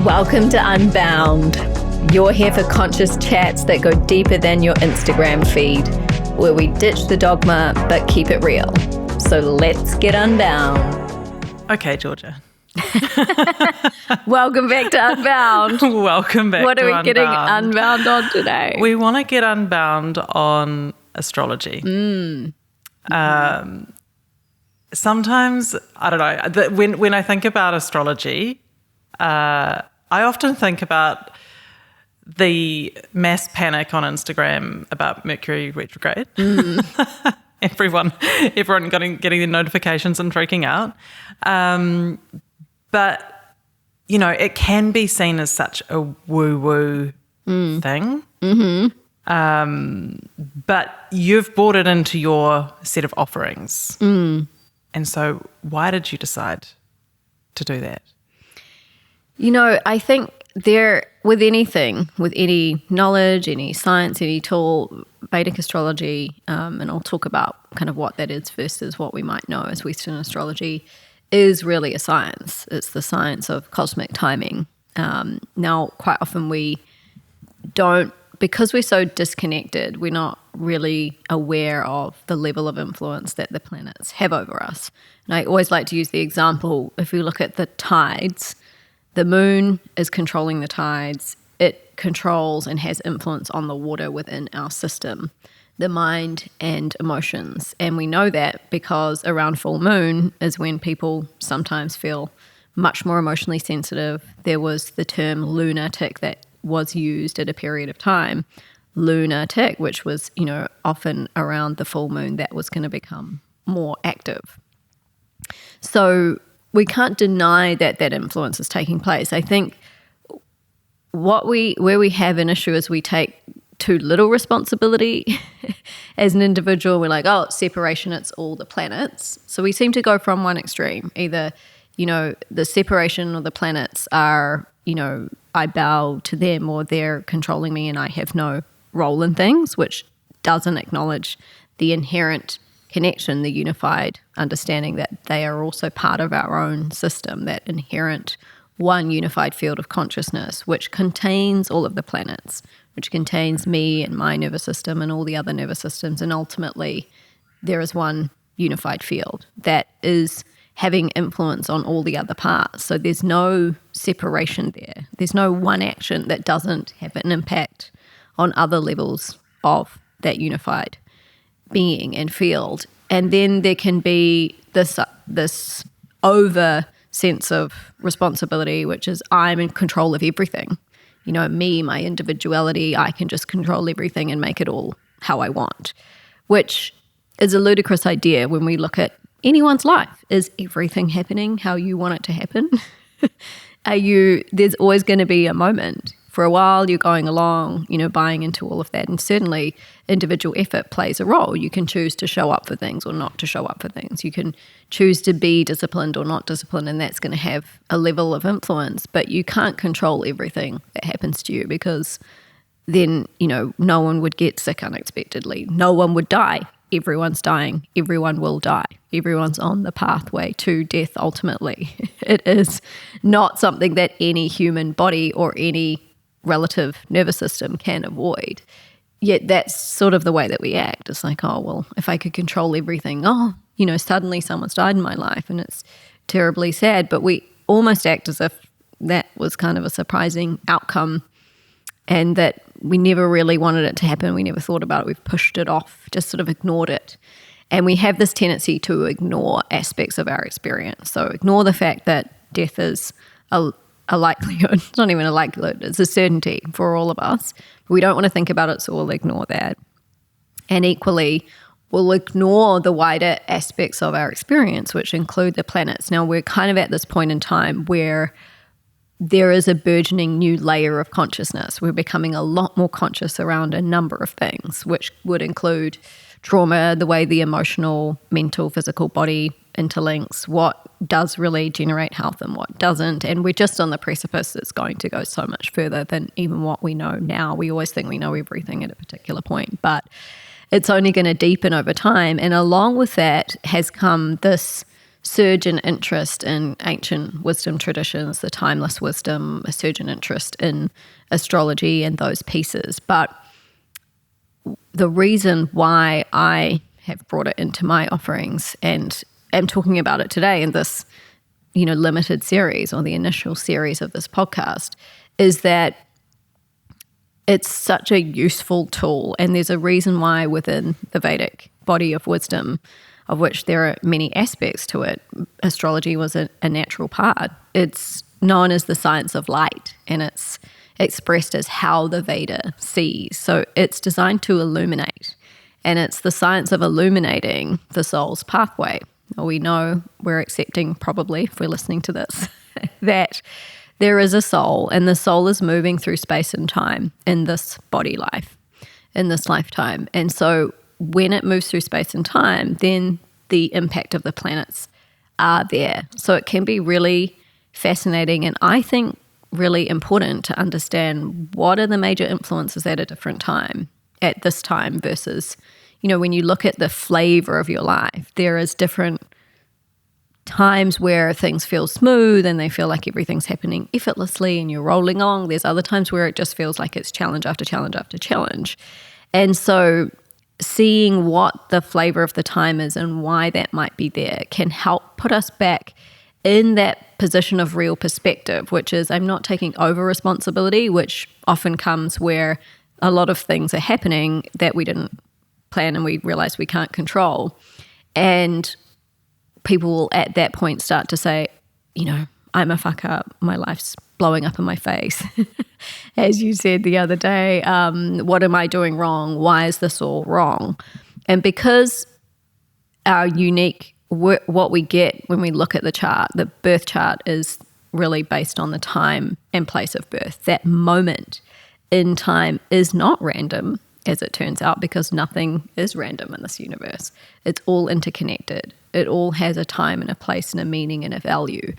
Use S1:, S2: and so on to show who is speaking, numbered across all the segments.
S1: Welcome to Unbound. You're here for conscious chats that go deeper than your Instagram feed, where we ditch the dogma but keep it real. So let's get unbound.
S2: Okay, Georgia.
S1: Welcome back to Unbound.
S2: Welcome back to Unbound.
S1: What are we getting unbound on today?
S2: We want to get unbound on astrology. Sometimes, I don't know, when I think about astrology, I often think about the mass panic on Instagram about Mercury retrograde. Everyone getting the notifications and freaking out. But, you know, it can be seen as such a woo-woo thing. But you've brought it into your set of offerings. And so why did you decide to do that?
S1: You know, I think with anything, with any knowledge, any science, any tool, Vedic astrology, and I'll talk about kind of what that is versus what we might know as Western astrology, is really a science. It's the science of cosmic timing. Now, quite often we don't, because we're so disconnected, we're not really aware of the level of influence that the planets have over us. And I always like to use the example, if we look at the tides, the moon is controlling the tides. It controls and has influence on the water within our system, the mind and emotions. And we know that because around full moon is when people sometimes feel much more emotionally sensitive. There was the term lunatic that was used at a period of time, lunatic, which was, you know, often around the full moon that was going to become more active. So we can't deny that that influence is taking place. I think where we have an issue is we take too little responsibility as an individual. We're like, oh, it's separation, it's all the planets. So we seem to go from one extreme. Either, you know, the separation or the planets are, you know, I bow to them or they're controlling me and I have no role in things, which doesn't acknowledge the inherent connection, the unified understanding that they are also part of our own system, that inherent one unified field of consciousness, which contains all of the planets, which contains me and my nervous system and all the other nervous systems. And ultimately, there is one unified field that is having influence on all the other parts. So there's no separation there. There's no one action that doesn't have an impact on other levels of that unified being and field. And then there can be this over sense of responsibility, which is I'm in control of everything. You know, me, my individuality, I can just control everything and make it all how I want, which is a ludicrous idea when we look at anyone's life. Is everything happening how you want it to happen? There's always going to be a moment. For a while, you're going along, you know, buying into all of that. And certainly individual effort plays a role. You can choose to show up for things or not to show up for things. You can choose to be disciplined or not disciplined, and that's going to have a level of influence. But you can't control everything that happens to you, because then, you know, no one would get sick unexpectedly. No one would die. Everyone's dying. Everyone will die. Everyone's on the pathway to death ultimately. It is not something that any human body or any relative nervous system can avoid. Yet that's sort of the way that we act. It's like, oh, well, if I could control everything, oh, you know, suddenly someone's died in my life and it's terribly sad. But we almost act as if that was kind of a surprising outcome and that we never really wanted it to happen. We never thought about it. We've pushed it off, just sort of ignored it. And we have this tendency to ignore aspects of our experience. So ignore the fact that death is a likelihood. It's not even a likelihood. It's a certainty for all of us. We don't want to think about it, so we'll ignore that. And equally, we'll ignore the wider aspects of our experience, which include the planets. Now, we're kind of at this point in time where there is a burgeoning new layer of consciousness. We're becoming a lot more conscious around a number of things, which would include trauma, the way the emotional, mental, physical body interlinks, what does really generate health and what doesn't. And we're just on the precipice that's going to go so much further than even what we know now. We always think we know everything at a particular point, but it's only going to deepen over time. And along with that has come this surge in interest in ancient wisdom traditions, the timeless wisdom, a surge in interest in astrology and those pieces. But the reason why I have brought it into my offerings and am talking about it today in this, limited series, or the initial series of this podcast, is that it's such a useful tool. And there's a reason why within the Vedic body of wisdom, of which there are many aspects to it, astrology was a natural part. It's known as the science of light, and it's expressed as how the Veda sees. So it's designed to illuminate, and it's the science of illuminating the soul's pathway. We know, we're accepting probably, if we're listening to this, that there is a soul, and the soul is moving through space and time in this body life, in this lifetime. And so when it moves through space and time, then the impact of the planets are there. So it can be really fascinating, and I think really important to understand what are the major influences at a different time, at this time versus, when you look at the flavor of your life, there is different times where things feel smooth and they feel like everything's happening effortlessly and you're rolling along. There's other times where it just feels like it's challenge after challenge after challenge. And so seeing what the flavor of the time is and why that might be there can help put us back in that position of real perspective, which is I'm not taking over responsibility, which often comes where a lot of things are happening that we didn't plan and we realize we can't control. And people will at that point start to say, I'm a fuck up, my life's blowing up in my face. As you said the other day, what am I doing wrong? Why is this all wrong? And because our unique, what we get when we look at the chart, the birth chart is really based on the time and place of birth. That moment in time is not random, as it turns out, because nothing is random in this universe. It's all interconnected. It all has a time and a place and a meaning and a value.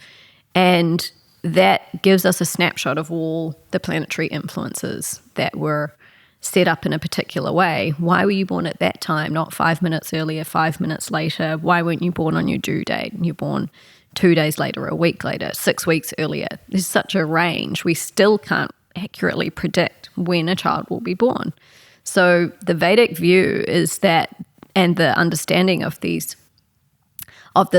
S1: And that gives us a snapshot of all the planetary influences that were set up in a particular way. Why were you born at that time, not 5 minutes earlier, 5 minutes later? Why weren't you born on your due date? You're born 2 days later, a week later, 6 weeks earlier. There's such a range. We still can't accurately predict when a child will be born. So the Vedic view is that, and the understanding of this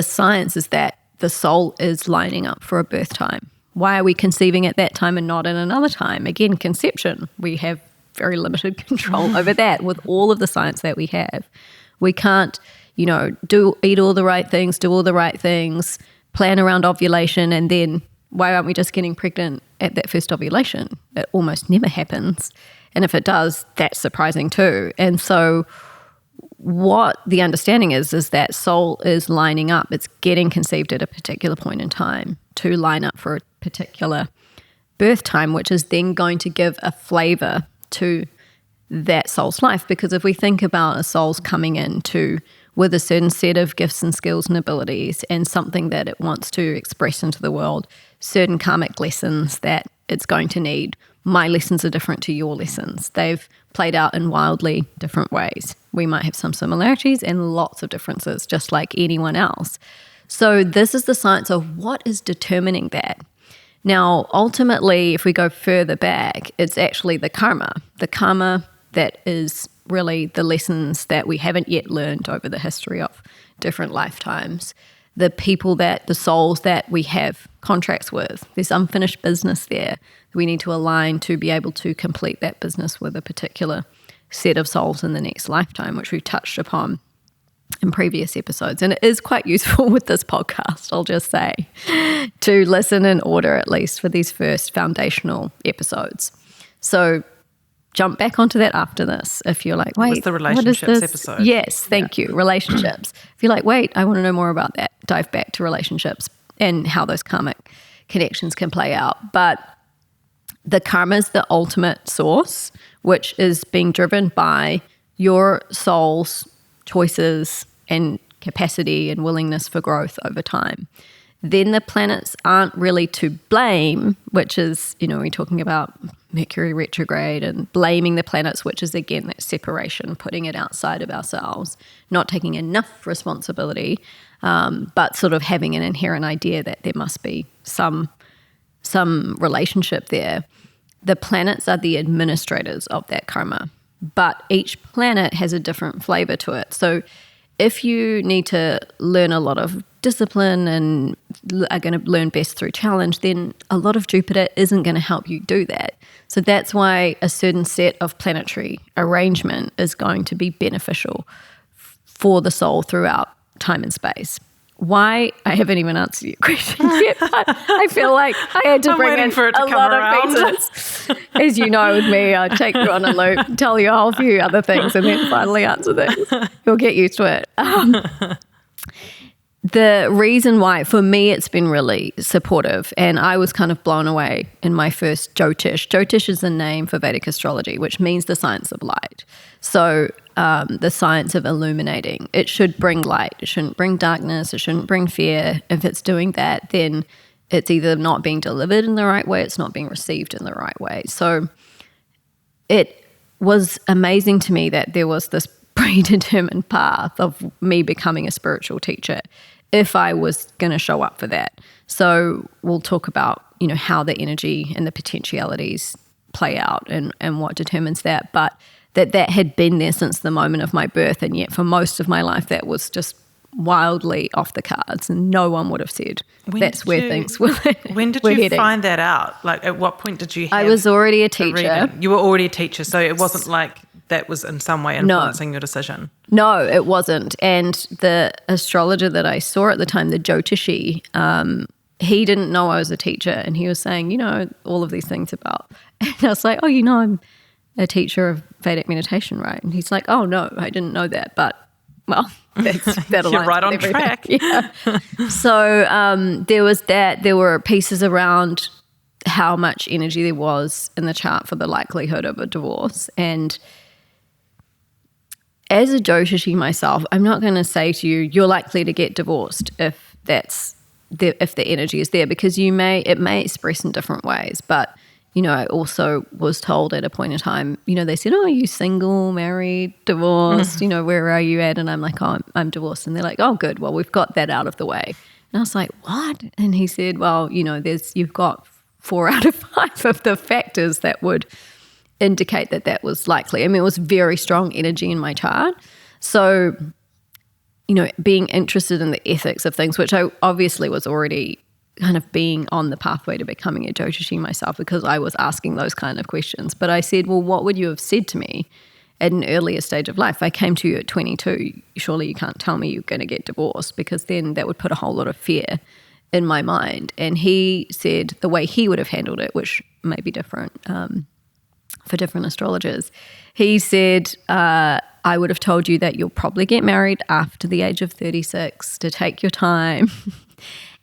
S1: science is that the soul is lining up for a birth time. Why are we conceiving at that time and not in another time? Again, conception. We have very limited control over that with all of the science that we have. We can't, eat all the right things, do all the right things, plan around ovulation, and then why aren't we just getting pregnant at that first ovulation? It almost never happens. And if it does, that's surprising too. And so what the understanding is that soul is lining up. It's getting conceived at a particular point in time to line up for a particular birth time, which is then going to give a flavor to that soul's life. Because if we think about a soul's coming into with a certain set of gifts and skills and abilities and something that it wants to express into the world, certain karmic lessons that it's going to need. My lessons are different to your lessons. They've played out in wildly different ways. We might have some similarities and lots of differences, just like anyone else. So this is the science of what is determining that. Now, ultimately, if we go further back, it's actually the karma that is really the lessons that we haven't yet learned over the history of different lifetimes. The people the souls that we have contracts with, there's unfinished business there. We need to align to be able to complete that business with a particular set of souls in the next lifetime, which we've touched upon in previous episodes. And it is quite useful with this podcast, I'll just say, to listen in order at least for these first foundational episodes. So jump back onto that after this if you're like, wait,
S2: it was the relationships episode.
S1: Yes, thank you. Relationships. If you're like, wait, I want to know more about that, dive back to relationships and how those karmic connections can play out. But the karma is the ultimate source, which is being driven by your soul's choices and capacity and willingness for growth over time. Then the planets aren't really to blame, which is, we're talking about Mercury retrograde and blaming the planets, which is again that separation, putting it outside of ourselves, not taking enough responsibility, but sort of having an inherent idea that there must be some relationship there. The planets are the administrators of that karma, but each planet has a different flavor to it. So if you need to learn a lot of discipline and are going to learn best through challenge, then a lot of Jupiter isn't going to help you do that. So that's why a certain set of planetary arrangement is going to be beneficial for the soul throughout time and space. Why? I haven't even answered your question yet, but I feel like I had to bring in
S2: for it to
S1: a
S2: come
S1: lot
S2: around.
S1: of pieces. As you know with me, I take you on a loop, tell you a whole few other things, and then finally answer things. You'll get used to it. The reason why, for me, it's been really supportive, and I was kind of blown away in my first Jyotish. Jyotish is the name for Vedic astrology, which means the science of light. So the science of illuminating. It should bring light. It shouldn't bring darkness. It shouldn't bring fear. If it's doing that, then it's either not being delivered in the right way, it's not being received in the right way. So it was amazing to me that there was this predetermined path of me becoming a spiritual teacher if I was going to show up for that. So we'll talk about, how the energy and the potentialities play out and what determines that. But that had been there since the moment of my birth, and yet for most of my life that was just wildly off the cards, and no one would have said things were.
S2: When did you find that out? Like, at what point did you have
S1: I was already a teacher.
S2: You were already a teacher, so it wasn't like that was in some way influencing your decision.
S1: No, it wasn't. And the astrologer that I saw at the time, the Jyotishi, he didn't know I was a teacher, and he was saying, all of these things about. And I was like, I'm a teacher of Vedic meditation, right? And he's like, oh no, I didn't know that, but well, that aligns.
S2: You're right on
S1: everything.
S2: track.
S1: Yeah. So there was that. There were pieces around how much energy there was in the chart for the likelihood of a divorce. And as a Jyotishi myself, I'm not going to say to you, you're likely to get divorced if the energy is there, because it may express in different ways. But I also was told at a point in time, they said, oh, are you single, married, divorced, where are you at? And I'm like, oh, I'm divorced. And they're like, oh, good. Well, we've got that out of the way. And I was like, what? And he said, well, you've got 4 out of 5 of the factors that would indicate that was likely. I mean, it was very strong energy in my chart. So, being interested in the ethics of things, which I obviously was already kind of being on the pathway to becoming a Jyotishi myself, because I was asking those kind of questions. But I said, well, what would you have said to me at an earlier stage of life? I came to you at 22. Surely you can't tell me you're going to get divorced, because then that would put a whole lot of fear in my mind. And he said the way he would have handled it, which may be different for different astrologers, he said, I would have told you that you'll probably get married after the age of 36, to take your time.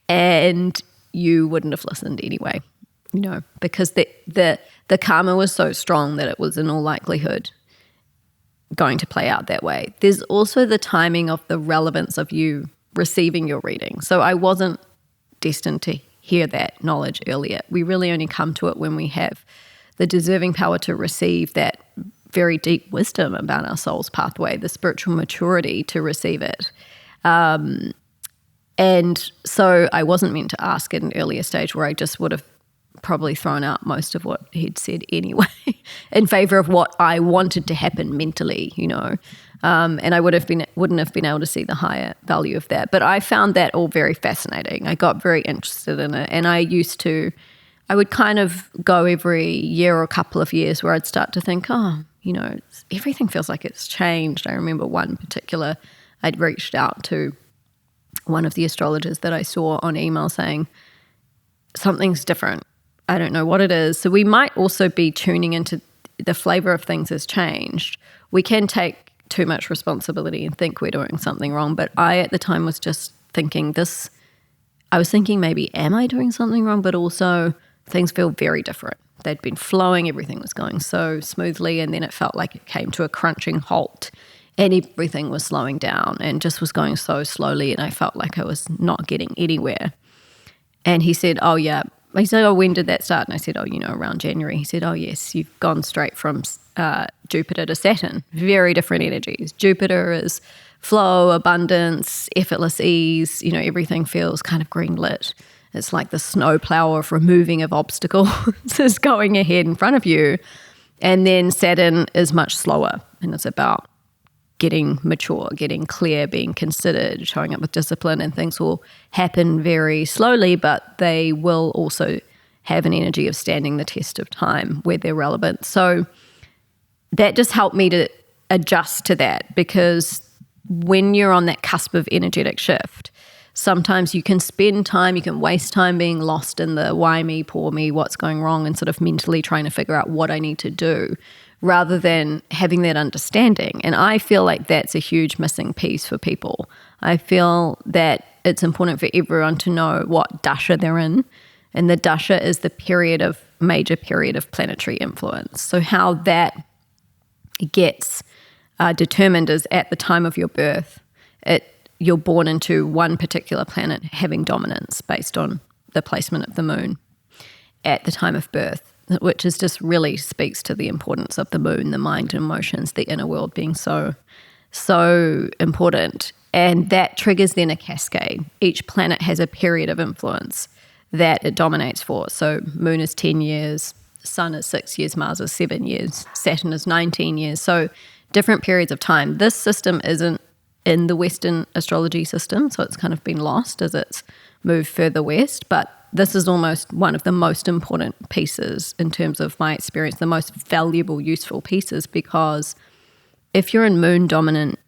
S1: And you wouldn't have listened anyway, because the karma was so strong that it was in all likelihood going to play out that way. There's also the timing of the relevance of you receiving your reading. So I wasn't destined to hear that knowledge earlier. We really only come to it when we have the deserving power to receive that very deep wisdom about our soul's pathway, the spiritual maturity to receive it. And so I wasn't meant to ask at an earlier stage, where I just would have probably thrown out most of what he'd said anyway in favor of what I wanted to happen mentally, and I wouldn't have been able to see the higher value of that. But I found that all very fascinating. I got very interested in it, and I would kind of go every year or a couple of years where I'd start to think, everything feels like it's changed. I remember one particular, I'd reached out to one of the astrologers that I saw on email saying, something's different. I don't know what it is. So we might also be tuning into the flavor of things has changed. We can take too much responsibility and think we're doing something wrong. But I, at the time, was just thinking I was thinking maybe, am I doing something wrong? But also things feel very different. They'd been flowing. Everything was going so smoothly. And then it felt like it came to a crunching halt. And everything was slowing down and just was going so slowly, and I felt like I was not getting anywhere. And he said, oh yeah, He said, oh, when did that start? And I said, oh, around January. He said, oh, yes, you've gone straight from Jupiter to Saturn. Very different energies. Jupiter is flow, abundance, effortless ease. Everything feels kind of green lit. It's like the snowplow of removing of obstacles is going ahead in front of you. And then Saturn is much slower, and it's about getting mature, getting clear, being considered, showing up with discipline, and things will happen very slowly, but they will also have an energy of standing the test of time where they're relevant. So that just helped me to adjust to that, because when you're on that cusp of energetic shift, sometimes you can spend time, you can waste time being lost in the why me, poor me, what's going wrong, and sort of mentally trying to figure out what I need to do, rather than having that understanding. And I feel like that's a huge missing piece for people. I feel that it's important for everyone to know what dasha they're in. And the dasha is the major period of planetary influence. So how that gets determined is at the time of your birth. You're born into one particular planet having dominance based on the placement of the moon at the time of birth, which is just really speaks to the importance of the moon, the mind and emotions, the inner world being so important. And that triggers then a cascade. Each planet has a period of influence that it dominates for. So moon is 10 years, sun is 6 years, Mars is 7 years, Saturn is 19 years. So different periods of time. This system isn't in the Western astrology system, so it's kind of been lost as it's moved further west, but this is almost one of the most important pieces in terms of my experience, the most valuable, useful pieces, because if you're in moon dominant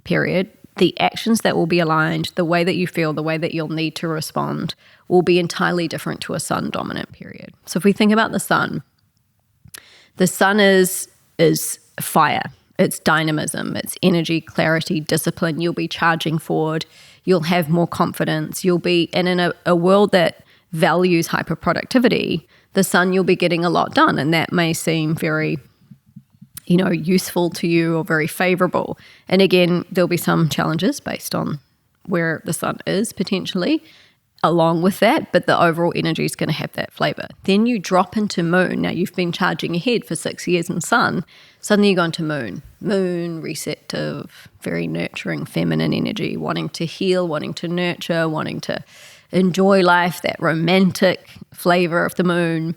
S1: period, the actions that will be aligned, the way that you feel, the way that you'll need to respond will be entirely different to a sun dominant period. So if we think about the sun is fire. It's dynamism, it's energy, clarity, discipline. You'll be charging forward. You'll have more confidence. And in a world that values hyperproductivity, the sun, you'll be getting a lot done. And that may seem very, useful to you or very favorable. And again, there'll be some challenges based on where the sun is potentially along with that, but the overall energy is going to have that flavor. Then you drop into moon. Now you've been charging ahead for 6 years in sun. Suddenly you go into moon. Moon, receptive, very nurturing, feminine energy, wanting to heal, wanting to nurture, wanting to enjoy life, that romantic flavor of the moon,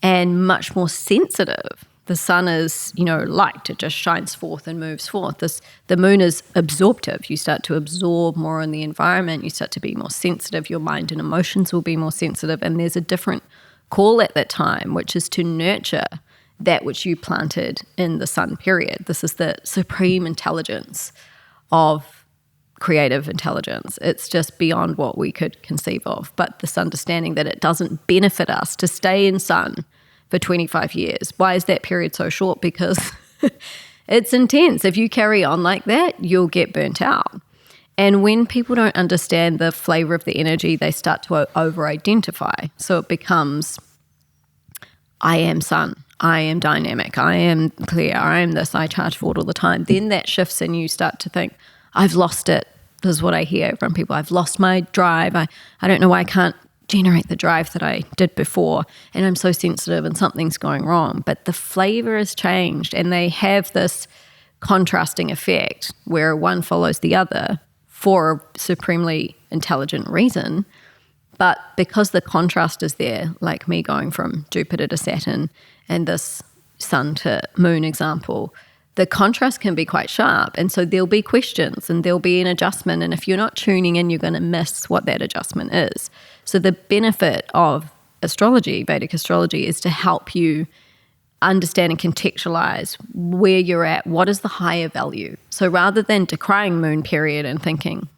S1: and much more sensitive. The sun is, light. It just shines forth and moves forth. The moon is absorptive. You start to absorb more in the environment. You start to be more sensitive. Your mind and emotions will be more sensitive. And there's a different call at that time, which is to nurture that which you planted in the sun period. This is the supreme intelligence of creative intelligence. It's just beyond what we could conceive of. But this understanding that it doesn't benefit us to stay in sun for 25 years. Why is that period so short? Because it's intense. If you carry on like that, you'll get burnt out. And when people don't understand the flavor of the energy, they start to over-identify. So it becomes, I am sun, I am dynamic, I am clear, I am this, I charge forward all the time. Then that shifts and you start to think, I've lost it. This is what I hear from people. I've lost my drive. I don't know why I can't generate the drive that I did before, and I'm so sensitive and something's going wrong. But the flavor has changed, and they have this contrasting effect where one follows the other for a supremely intelligent reason. But because the contrast is there, like me going from Jupiter to Saturn and this sun to moon example, the contrast can be quite sharp. And so there'll be questions and there'll be an adjustment. And if you're not tuning in, you're going to miss what that adjustment is. So the benefit of astrology, Vedic astrology, is to help you understand and contextualize where you're at. What is the higher value? So rather than decrying moon period and thinking,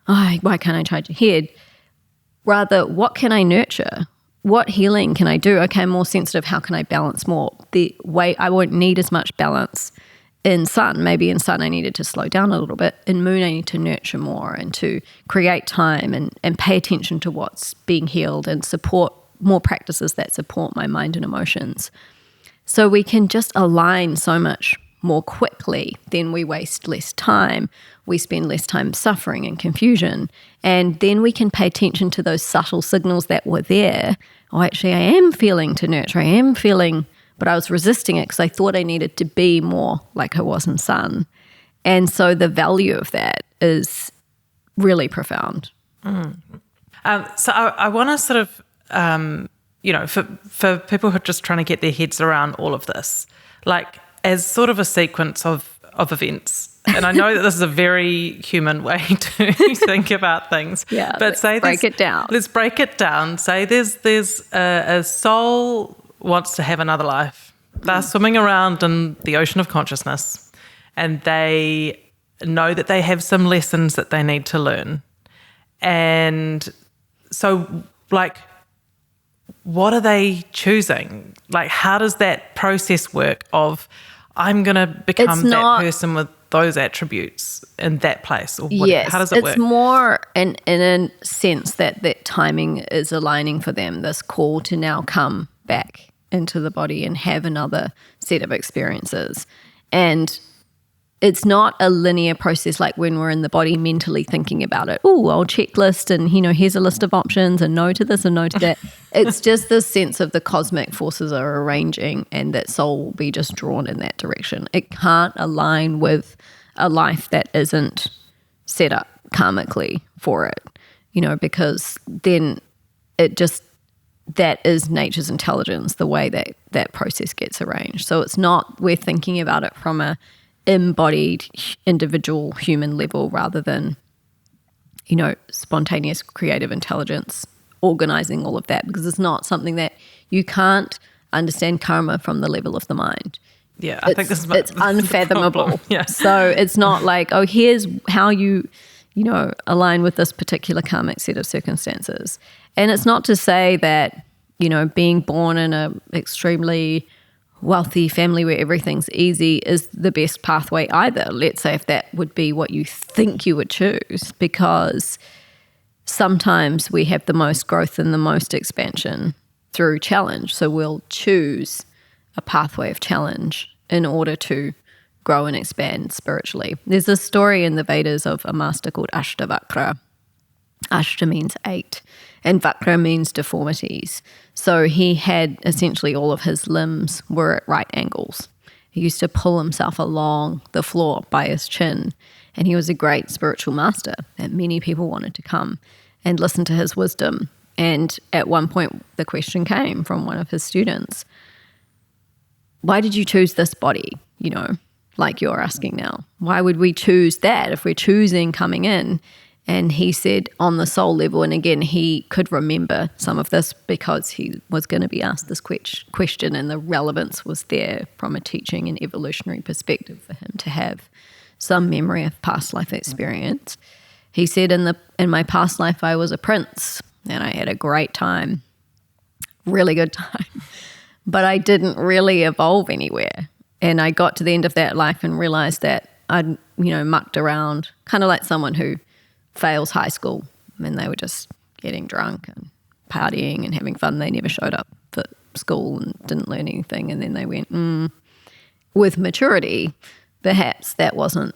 S1: oh, why can't I charge ahead? Rather, what can I nurture? What healing can I do? Okay, I'm more sensitive. How can I balance more? The way I won't need as much balance in sun. Maybe in sun I needed to slow down a little bit. In moon I need to nurture more and to create time and pay attention to what's being healed and support more practices that support my mind and emotions. So we can just align so much more quickly, then we waste less time. We spend less time suffering and confusion. And then we can pay attention to those subtle signals that were there oh, actually I am feeling to nurture, I am feeling, but I was resisting it because I thought I needed to be more like I was in Sun. And so the value of that is really profound.
S2: So I want to sort of, for people who are just trying to get their heads around all of this, like as sort of a sequence of events. And I know that this is a very human way to think about things.
S1: Yeah,
S2: but say
S1: break it down.
S2: Let's break it down. Say there's a soul wants to have another life. They're swimming around in the ocean of consciousness, and they know that they have some lessons that they need to learn. And so, like, what are they choosing? Like, how does that process work of, I'm going to become that person with those attributes in that place? Or what,
S1: yes,
S2: how does it work?
S1: It's more in a sense that timing is aligning for them, this call to now come back into the body and have another set of experiences. And it's not a linear process like when we're in the body mentally thinking about it. Oh, I'll checklist and, here's a list of options and no to this and no to that. It's just this sense of the cosmic forces are arranging and that soul will be just drawn in that direction. It can't align with a life that isn't set up karmically for it, because then it just, that is nature's intelligence, the way that process gets arranged. So it's not, we're thinking about it from a embodied individual human level rather than spontaneous creative intelligence organizing all of that, because it's not something that you can't understand karma from the level of the mind.
S2: I think this is
S1: it's unfathomable.
S2: Yeah.
S1: So it's not like, oh, here's how you align with this particular karmic set of circumstances. And it's not to say that being born in a extremely wealthy family where everything's easy is the best pathway either. Let's say if that would be what you think you would choose, because sometimes we have the most growth and the most expansion through challenge. So we'll choose a pathway of challenge in order to grow and expand spiritually. There's a story in the Vedas of a master called Ashtavakra. Ashta means 8 and Vakra means deformities. So he had essentially all of his limbs were at right angles. He used to pull himself along the floor by his chin, and he was a great spiritual master that many people wanted to come and listen to his wisdom. And at one point the question came from one of his students, why did you choose this body, like you're asking now? Why would we choose that if we're choosing coming in? And he said on the soul level, and again, he could remember some of this because he was going to be asked this question, and the relevance was there from a teaching and evolutionary perspective for him to have some memory of past life experience. He said, in my past life, I was a prince and I had a great time, really good time, but I didn't really evolve anywhere. And I got to the end of that life and realized that I'd, mucked around, kind of like someone who fails high school and they were just getting drunk and partying and having fun. They never showed up for school and didn't learn anything. And then they went, with maturity, perhaps that wasn't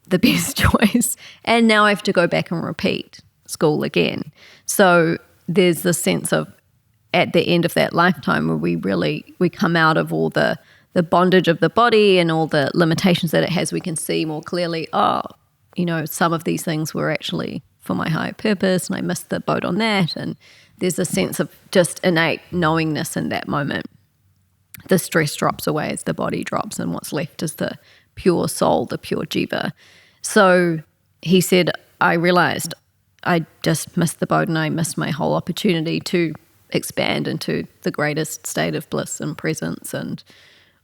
S1: the best choice. And now I have to go back and repeat school again. So there's the sense of at the end of that lifetime where we come out of all the bondage of the body and all the limitations that it has. We can see more clearly, some of these things were actually for my higher purpose and I missed the boat on that. And there's a sense of just innate knowingness in that moment. The stress drops away as the body drops and what's left is the pure soul, the pure jiva. So he said, I realized I just missed the boat and I missed my whole opportunity to expand into the greatest state of bliss and presence and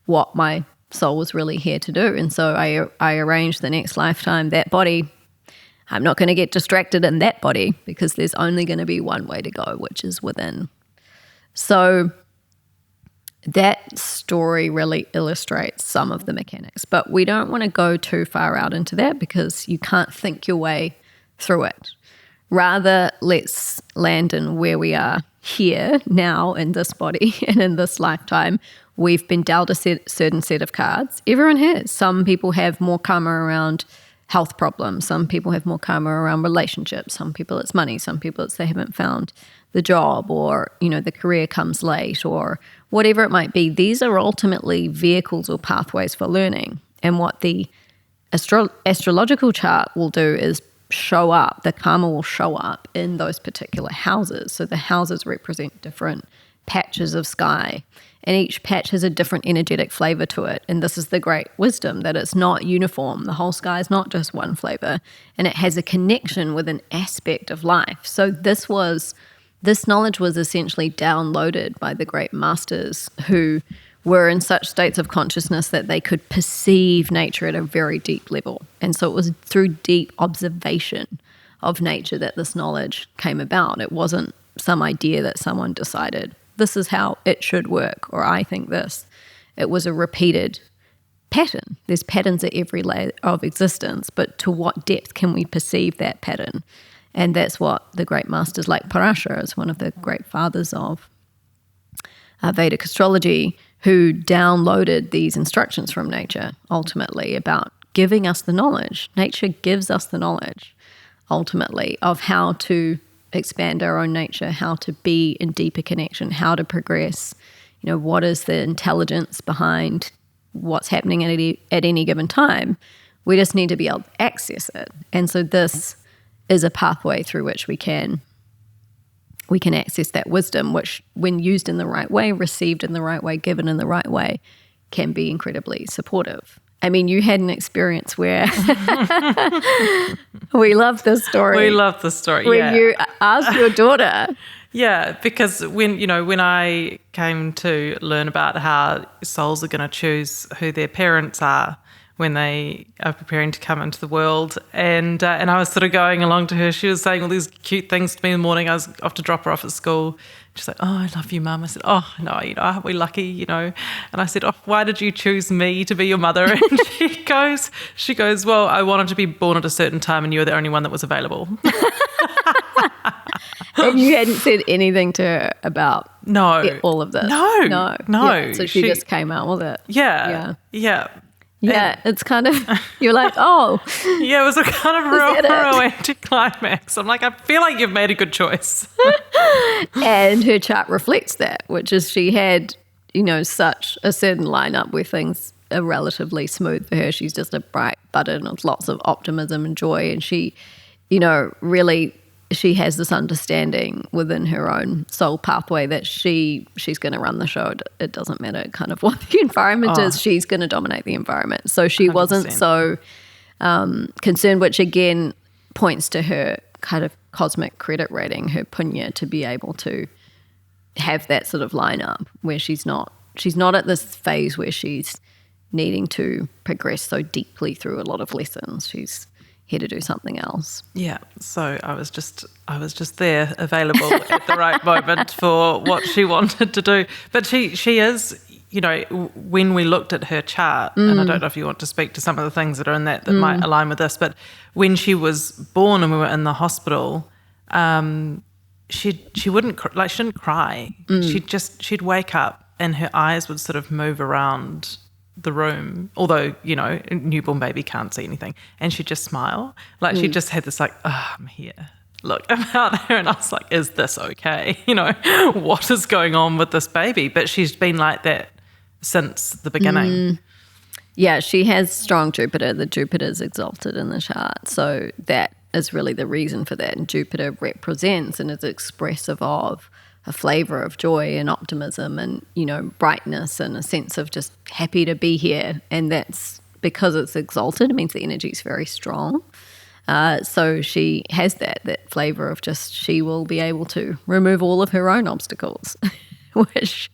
S1: what my soul was really here to do. And so I arranged the next lifetime, that body, I'm not going to get distracted in that body because there's only going to be one way to go, which is within. So that story really illustrates some of the mechanics, but we don't want to go too far out into that because you can't think your way through it. Rather, let's land in where we are here now in this body and in this lifetime. We've been dealt a certain set of cards. Everyone has. Some people have more karma around health problems. Some people have more karma around relationships. Some people it's money. Some people it's they haven't found the job, or, the career comes late, or whatever it might be. These are ultimately vehicles or pathways for learning. And what the astrological chart will do is show up, the karma will show up in those particular houses. So the houses represent different patches of sky, and each patch has a different energetic flavor to it. And this is the great wisdom, that it's not uniform. The whole sky is not just one flavor, and it has a connection with an aspect of life. So this knowledge was essentially downloaded by the great masters, who were in such states of consciousness that they could perceive nature at a very deep level. And so it was through deep observation of nature that this knowledge came about. It wasn't some idea that someone decided, this is how it should work, or I think this. It was a repeated pattern. There's patterns at every layer of existence, but to what depth can we perceive that pattern? And that's what the great masters like Parashara is one of the great fathers of Vedic astrology, who downloaded these instructions from nature, ultimately, about giving us the knowledge. Nature gives us the knowledge, ultimately, of how to expand our own nature, how to be in deeper connection, how to progress. What is the intelligence behind what's happening at any given time? We just need to be able to access it. And so this is a pathway through which we can access that wisdom, which, when used in the right way, received in the right way, given in the right way, can be incredibly supportive. I mean, you had an experience where we love this story.
S2: We love the story,
S1: when you asked your daughter.
S2: Yeah, because when I came to learn about how souls are going to choose who their parents are when they are preparing to come into the world, and I was sort of going along to her. She was saying all these cute things to me in the morning. I was off to drop her off at school. She's like, "Oh, I love you, Mum." I said, "Oh, no, aren't we lucky, And I said, "Oh, why did you choose me to be your mother?" And she goes, "Well, I wanted to be born at a certain time, and you were the only one that was available."
S1: And you hadn't said anything to her about all of this?
S2: No.
S1: Yeah, so she just came out with it.
S2: Yeah.
S1: Yeah, it's kind of, you're like, oh.
S2: Yeah, it was a kind of real anticlimax. I'm like, I feel like you've made a good choice.
S1: And her chart reflects that, which is she had, such a certain lineup where things are relatively smooth for her. She's just a bright button of lots of optimism and joy. And she, really, she has this understanding within her own soul pathway that she's going to run the show. It doesn't matter kind of what the environment is. She's going to dominate the environment. So she 100%. Wasn't so concerned, which again points to her kind of cosmic credit rating, her punya, to be able to have that sort of lineup where she's not at this phase where she's needing to progress so deeply through a lot of lessons. She's here to do something else.
S2: Yeah, so I was just there, available at the right moment for what she wanted to do. But she is, when we looked at her chart, and I don't know if you want to speak to some of the things that are in that might align with this, but when she was born and we were in the hospital, she didn't cry. She'd wake up and her eyes would sort of move around the room, although a newborn baby can't see anything, and she'd just smile, like she just had this like, oh, I'm here, look, I'm out there. And I was like, is this okay? What is going on with this baby? But she's been like that since the beginning.
S1: Yeah, she has strong Jupiter. The Jupiter's exalted in the chart, so that is really the reason for that. And Jupiter represents and is expressive of a flavor of joy and optimism and, brightness and a sense of just happy to be here. And that's because it's exalted. It means the energy is very strong. So she has that flavor of just, she will be able to remove all of her own obstacles, which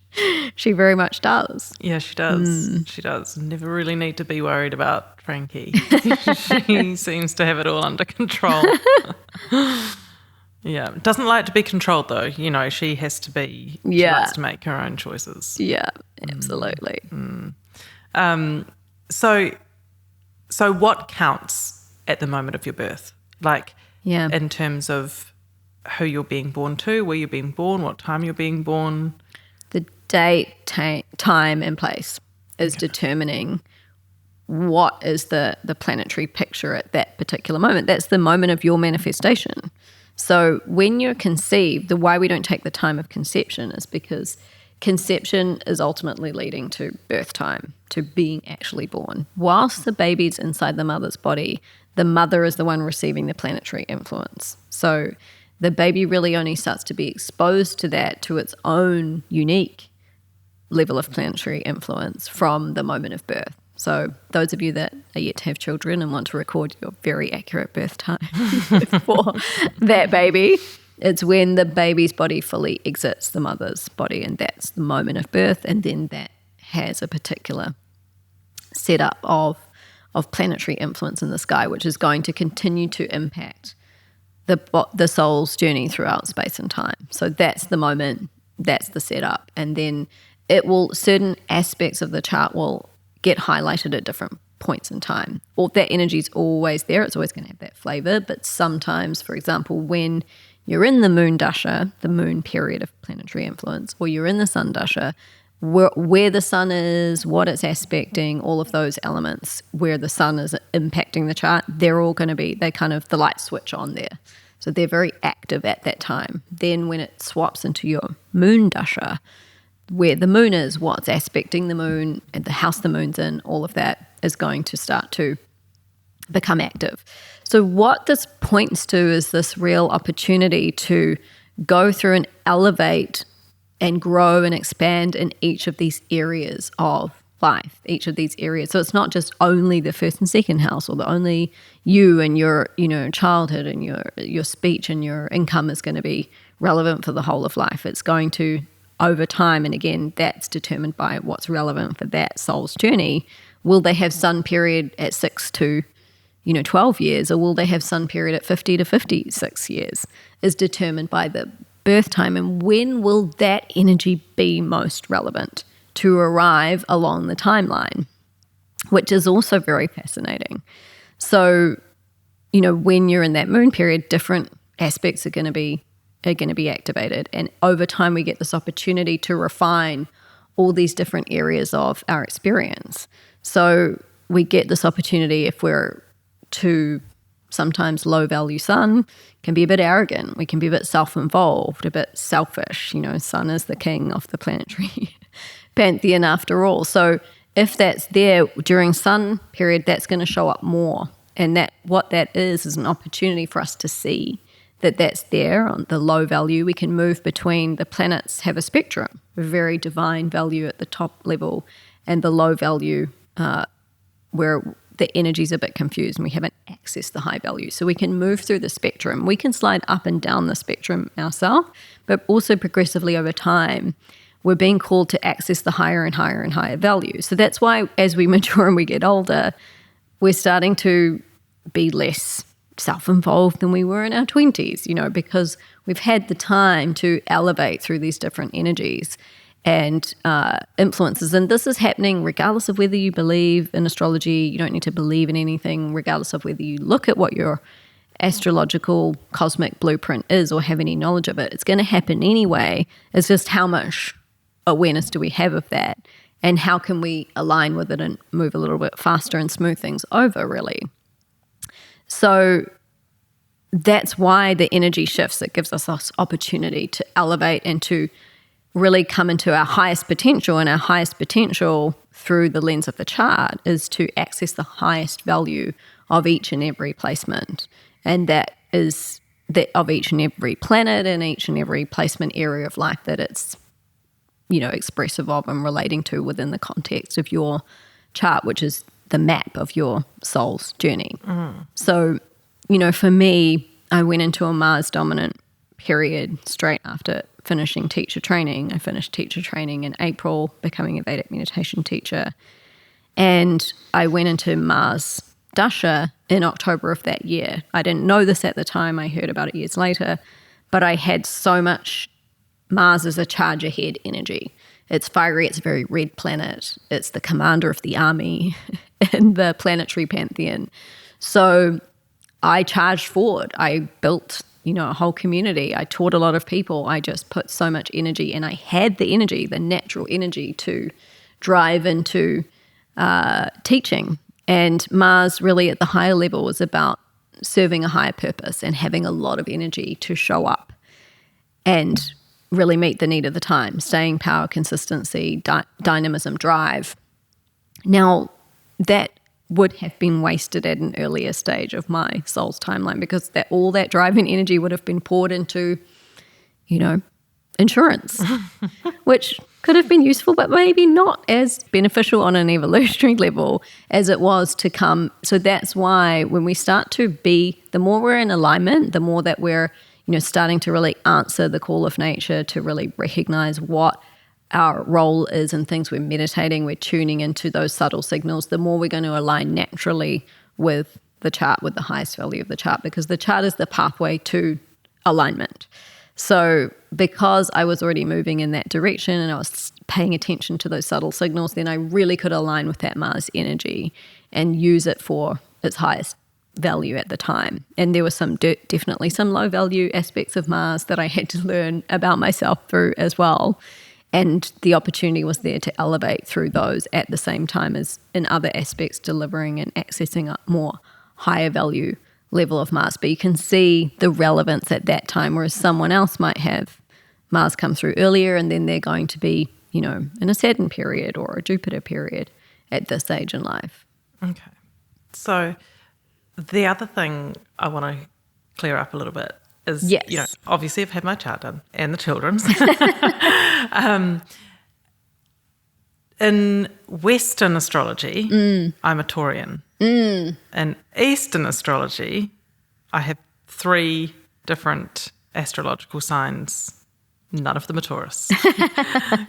S1: she very much does.
S2: Yeah, she does. She does. Never really need to be worried about Frankie. She seems to have it all under control. Yeah, doesn't like to be controlled though. She has to be. She likes to make her own choices.
S1: Yeah, absolutely.
S2: So what counts at the moment of your birth? Like, in terms of who you're being born to, where you're being born, what time you're being born.
S1: The date, time, and place is determining what is the planetary picture at that particular moment. That's the moment of your manifestation. So when you're conceived, the why we don't take the time of conception is because conception is ultimately leading to birth time, to being actually born. Whilst the baby's inside the mother's body, the mother is the one receiving the planetary influence. So the baby really only starts to be exposed to that, to its own unique level of planetary influence from the moment of birth. So those of you that are yet to have children and want to record your very accurate birth time for that baby, it's when the baby's body fully exits the mother's body, and that's the moment of birth, and then that has a particular setup of planetary influence in the sky, which is going to continue to impact the soul's journey throughout space and time. So that's the moment, that's the setup, and then certain aspects of the chart will get highlighted at different points in time. Or that energy is always there, it's always going to have that flavor, but sometimes, for example, when you're in the moon dasha, the moon period of planetary influence, or you're in the sun dasha, where the sun is, what it's aspecting, all of those elements, where the sun is impacting the chart, they're all going to be, the light switch on there. So they're very active at that time. Then when it swaps into your moon dasha, where the moon is, what's aspecting the moon, and the house the moon's in, all of that is going to start to become active. So what this points to is this real opportunity to go through and elevate and grow and expand in each of these areas of life, each of these areas. So it's not just only the first and second house, or the only you and your, childhood and your speech and your income is going to be relevant for the whole of life. It's going to, over time, and again, that's determined by what's relevant for that soul's journey. Will they have sun period at 6 to 12 years, or will they have sun period at 50 to 56 years, is determined by the birth time. And when will that energy be most relevant to arrive along the timeline, which is also very fascinating. So, when you're in that moon period, different aspects are going to be activated. And over time, we get this opportunity to refine all these different areas of our experience. So we get this opportunity, if we're too sometimes low value sun, can be a bit arrogant. We can be a bit self-involved, a bit selfish. Sun is the king of the planetary pantheon after all. So if that's there during sun period, that's going to show up more. And what that is an opportunity for us to see that's there on the low value. We can move between, the planets have a spectrum, a very divine value at the top level, and the low value where the energy's a bit confused and we haven't accessed the high value. So we can move through the spectrum. We can slide up and down the spectrum ourselves, but also progressively over time, we're being called to access the higher and higher and higher value. So that's why as we mature and we get older, we're starting to be less self-involved than we were in our 20s, because we've had the time to elevate through these different energies and influences. And this is happening regardless of whether you believe in astrology. You don't need to believe in anything, regardless of whether you look at what your astrological cosmic blueprint is or have any knowledge of it. It's going to happen anyway. It's just how much awareness do we have of that, and how can we align with it and move a little bit faster and smooth things over, really. So that's why the energy shifts. It gives us this opportunity to elevate and to really come into our highest potential. And our highest potential through the lens of the chart is to access the highest value of each and every placement. And that is that of each and every planet and each and every placement area of life that it's, expressive of and relating to within the context of your chart, which is the map of your soul's journey. So, for me, I went into a Mars dominant period straight after finishing teacher training. I finished teacher training in April, becoming a Vedic meditation teacher. And I went into Mars dasha in October of that year. I didn't know this at the time. I heard about it years later. But I had so much Mars as a charge ahead energy. It's fiery, it's a very red planet. It's the commander of the army in the planetary pantheon. So I charged forward. I built, a whole community. I taught a lot of people. I just put so much energy, and I had the energy, the natural energy to drive into teaching And Mars really at the higher level was about serving a higher purpose and having a lot of energy to show up and really meet the need of the time, staying power, consistency, dynamism, drive. Now, that would have been wasted at an earlier stage of my soul's timeline because all that drive and energy would have been poured into, insurance, which could have been useful, but maybe not as beneficial on an evolutionary level as it was to come. So that's why when we start to be, the more we're in alignment, the more that we're, starting to really answer the call of nature, to really recognize what our role is in things we're meditating, we're tuning into those subtle signals, the more we're going to align naturally with the chart, with the highest value of the chart, because the chart is the pathway to alignment. So because I was already moving in that direction and I was paying attention to those subtle signals, then I really could align with that Mars energy and use it for its highest value at the time. And there were definitely some low value aspects of Mars that I had to learn about myself through as well. And the opportunity was there to elevate through those at the same time as in other aspects, delivering and accessing a more higher value level of Mars. But you can see the relevance at that time, whereas someone else might have Mars come through earlier and then they're going to be, in a Saturn period or a Jupiter period at this age in life.
S2: Okay. So the other thing I want to clear up a little bit is,
S1: yes.
S2: Obviously I've had my chart done and the children's. In Western astrology, I'm a Taurian. In Eastern astrology, I have 3 different astrological signs. None of them are Taurus.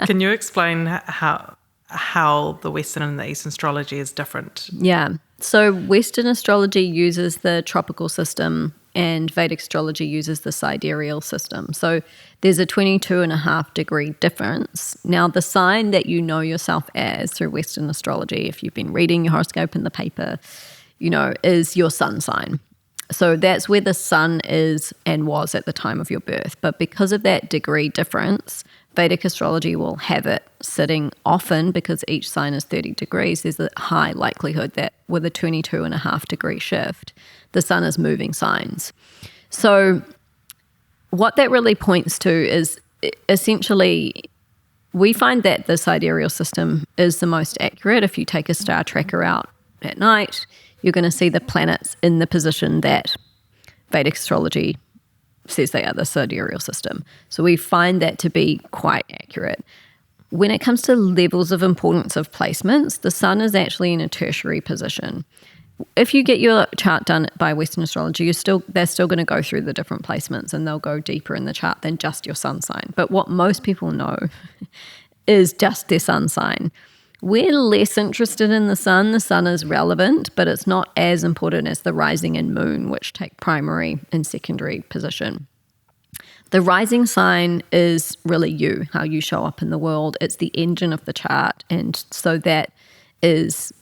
S2: Can you explain how the Western and the Eastern astrology is different?
S1: Yeah. So Western astrology uses the tropical system and Vedic astrology uses the sidereal system. So there's a 22.5 degree difference. Now, the sign that you know yourself as through Western astrology, if you've been reading your horoscope in the paper, is your sun sign. So that's where the sun is and was at the time of your birth. But because of that degree difference, Vedic astrology will have it sitting often, because each sign is 30 degrees. There's a high likelihood that with a 22.5 degree shift, the sun is moving signs. So what that really points to is essentially we find that the sidereal system is the most accurate. If you take a star tracker out at night, you're going to see the planets in the position that Vedic astrology says they are, the sidereal system. So we find that to be quite accurate. When it comes to levels of importance of placements, the sun is actually in a tertiary position. If you get your chart done by Western astrology, they're still going to go through the different placements and they'll go deeper in the chart than just your sun sign. But what most people know is just their sun sign. We're less interested in the sun. The sun is relevant, but it's not as important as the rising and moon, which take primary and secondary position. The rising sign is really you, how you show up in the world. It's the engine of the chart, and so that is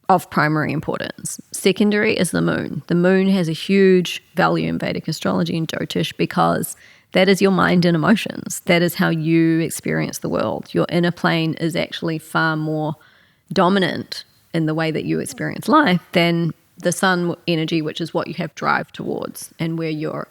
S1: of primary importance. Secondary is the moon. The moon has a huge value in Vedic astrology and Jyotish because that is your mind and emotions. That is how you experience the world. Your inner plane is actually far more dominant in the way that you experience life than the sun energy, which is what you have drive towards and where your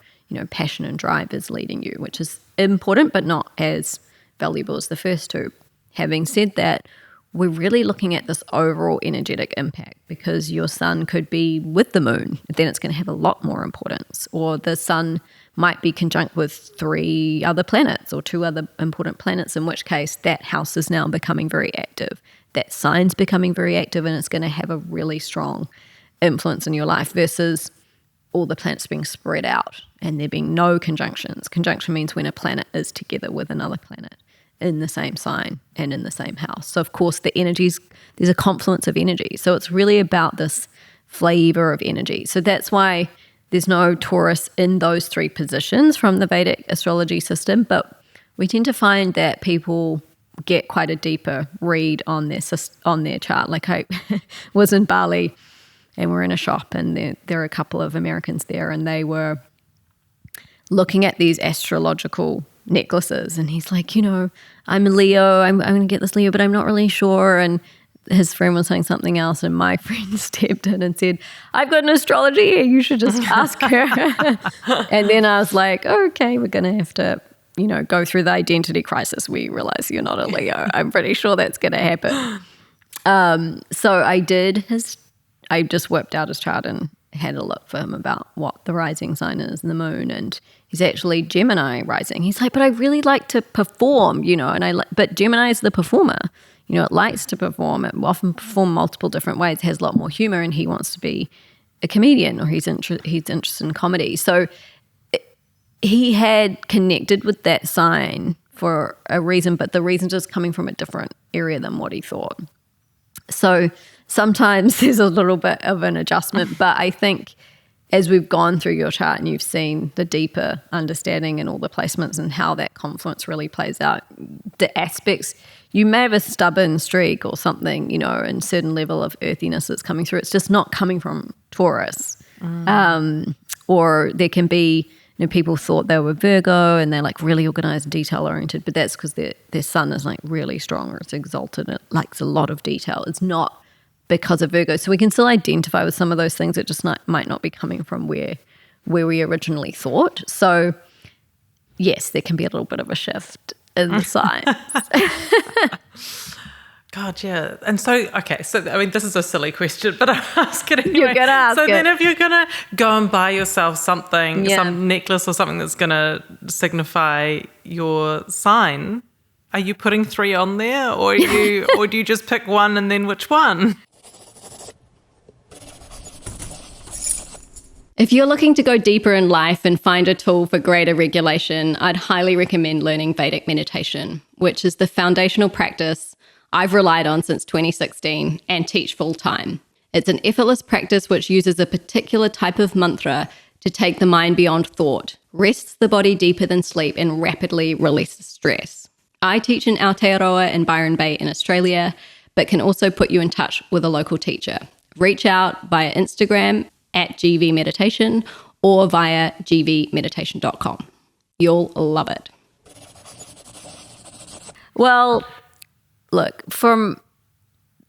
S1: passion and drive is leading you, which is important but not as valuable as the first two. Having said that, we're really looking at this overall energetic impact, because your sun could be with the moon, then it's going to have a lot more importance. Or the sun might be conjunct with 3 other planets or 2 other important planets, in which case that house is now becoming very active. That sign's becoming very active, and it's going to have a really strong influence in your life, versus all the planets being spread out and there being no conjunctions. Conjunction means when a planet is together with another planet in the same sign and in the same house. So of course there's a confluence of energy. So it's really about this flavor of energy. So that's why there's no Taurus in those 3 positions from the Vedic astrology system, but we tend to find that people get quite a deeper read on their chart. Like I was in Bali and we're in a shop, and there are a couple of Americans there, and they were looking at these astrological necklaces, and he's like, I'm a Leo, I'm going to get this Leo, but I'm not really sure. And his friend was saying something else, and my friend stepped in and said, I've got an astrology here, you should just ask her. And then I was like, okay, we're going to have to, go through the identity crisis. We realize you're not a Leo. I'm pretty sure that's going to happen. So I just whipped out his chart and had a look for him about what the rising sign is and the moon, and he's actually Gemini rising. He's like, but I really like to perform, but Gemini is the performer. It likes to perform. It will often perform multiple different ways. It has a lot more humor, and he wants to be a comedian, or he's interested in comedy. So he had connected with that sign for a reason, but the reason just coming from a different area than what he thought. So sometimes there's a little bit of an adjustment, but I think as we've gone through your chart and you've seen the deeper understanding and all the placements and how that confluence really plays out, the aspects, you may have a stubborn streak or something, and certain level of earthiness that's coming through. It's just not coming from Taurus. Or there can be, people thought they were Virgo and they're like really organized, detail oriented, but that's because their sun is like really strong, or it's exalted and it likes a lot of detail. It's not because of Virgo. So we can still identify with some of those things. It just might not be coming from where we originally thought. So yes, there can be a little bit of a shift in the signs.
S2: God, yeah. And so, okay, so, this is a silly question, but I'll ask it anyway.
S1: You're going to ask
S2: So
S1: it.
S2: then if you're going to go and buy yourself something,
S1: Yeah.
S2: some necklace or something that's going to signify your sign, are you putting 3 on there, or or do you just pick one and then which one?
S3: If you're looking to go deeper in life and find a tool for greater regulation, I'd highly recommend learning Vedic meditation, which is the foundational practice I've relied on since 2016 and teach full time. It's an effortless practice which uses a particular type of mantra to take the mind beyond thought, rests the body deeper than sleep, and rapidly releases stress. I teach in Aotearoa in Byron Bay in Australia, but can also put you in touch with a local teacher. Reach out via Instagram at GV Meditation or via gvmeditation.com. You'll love it.
S1: Well, look, from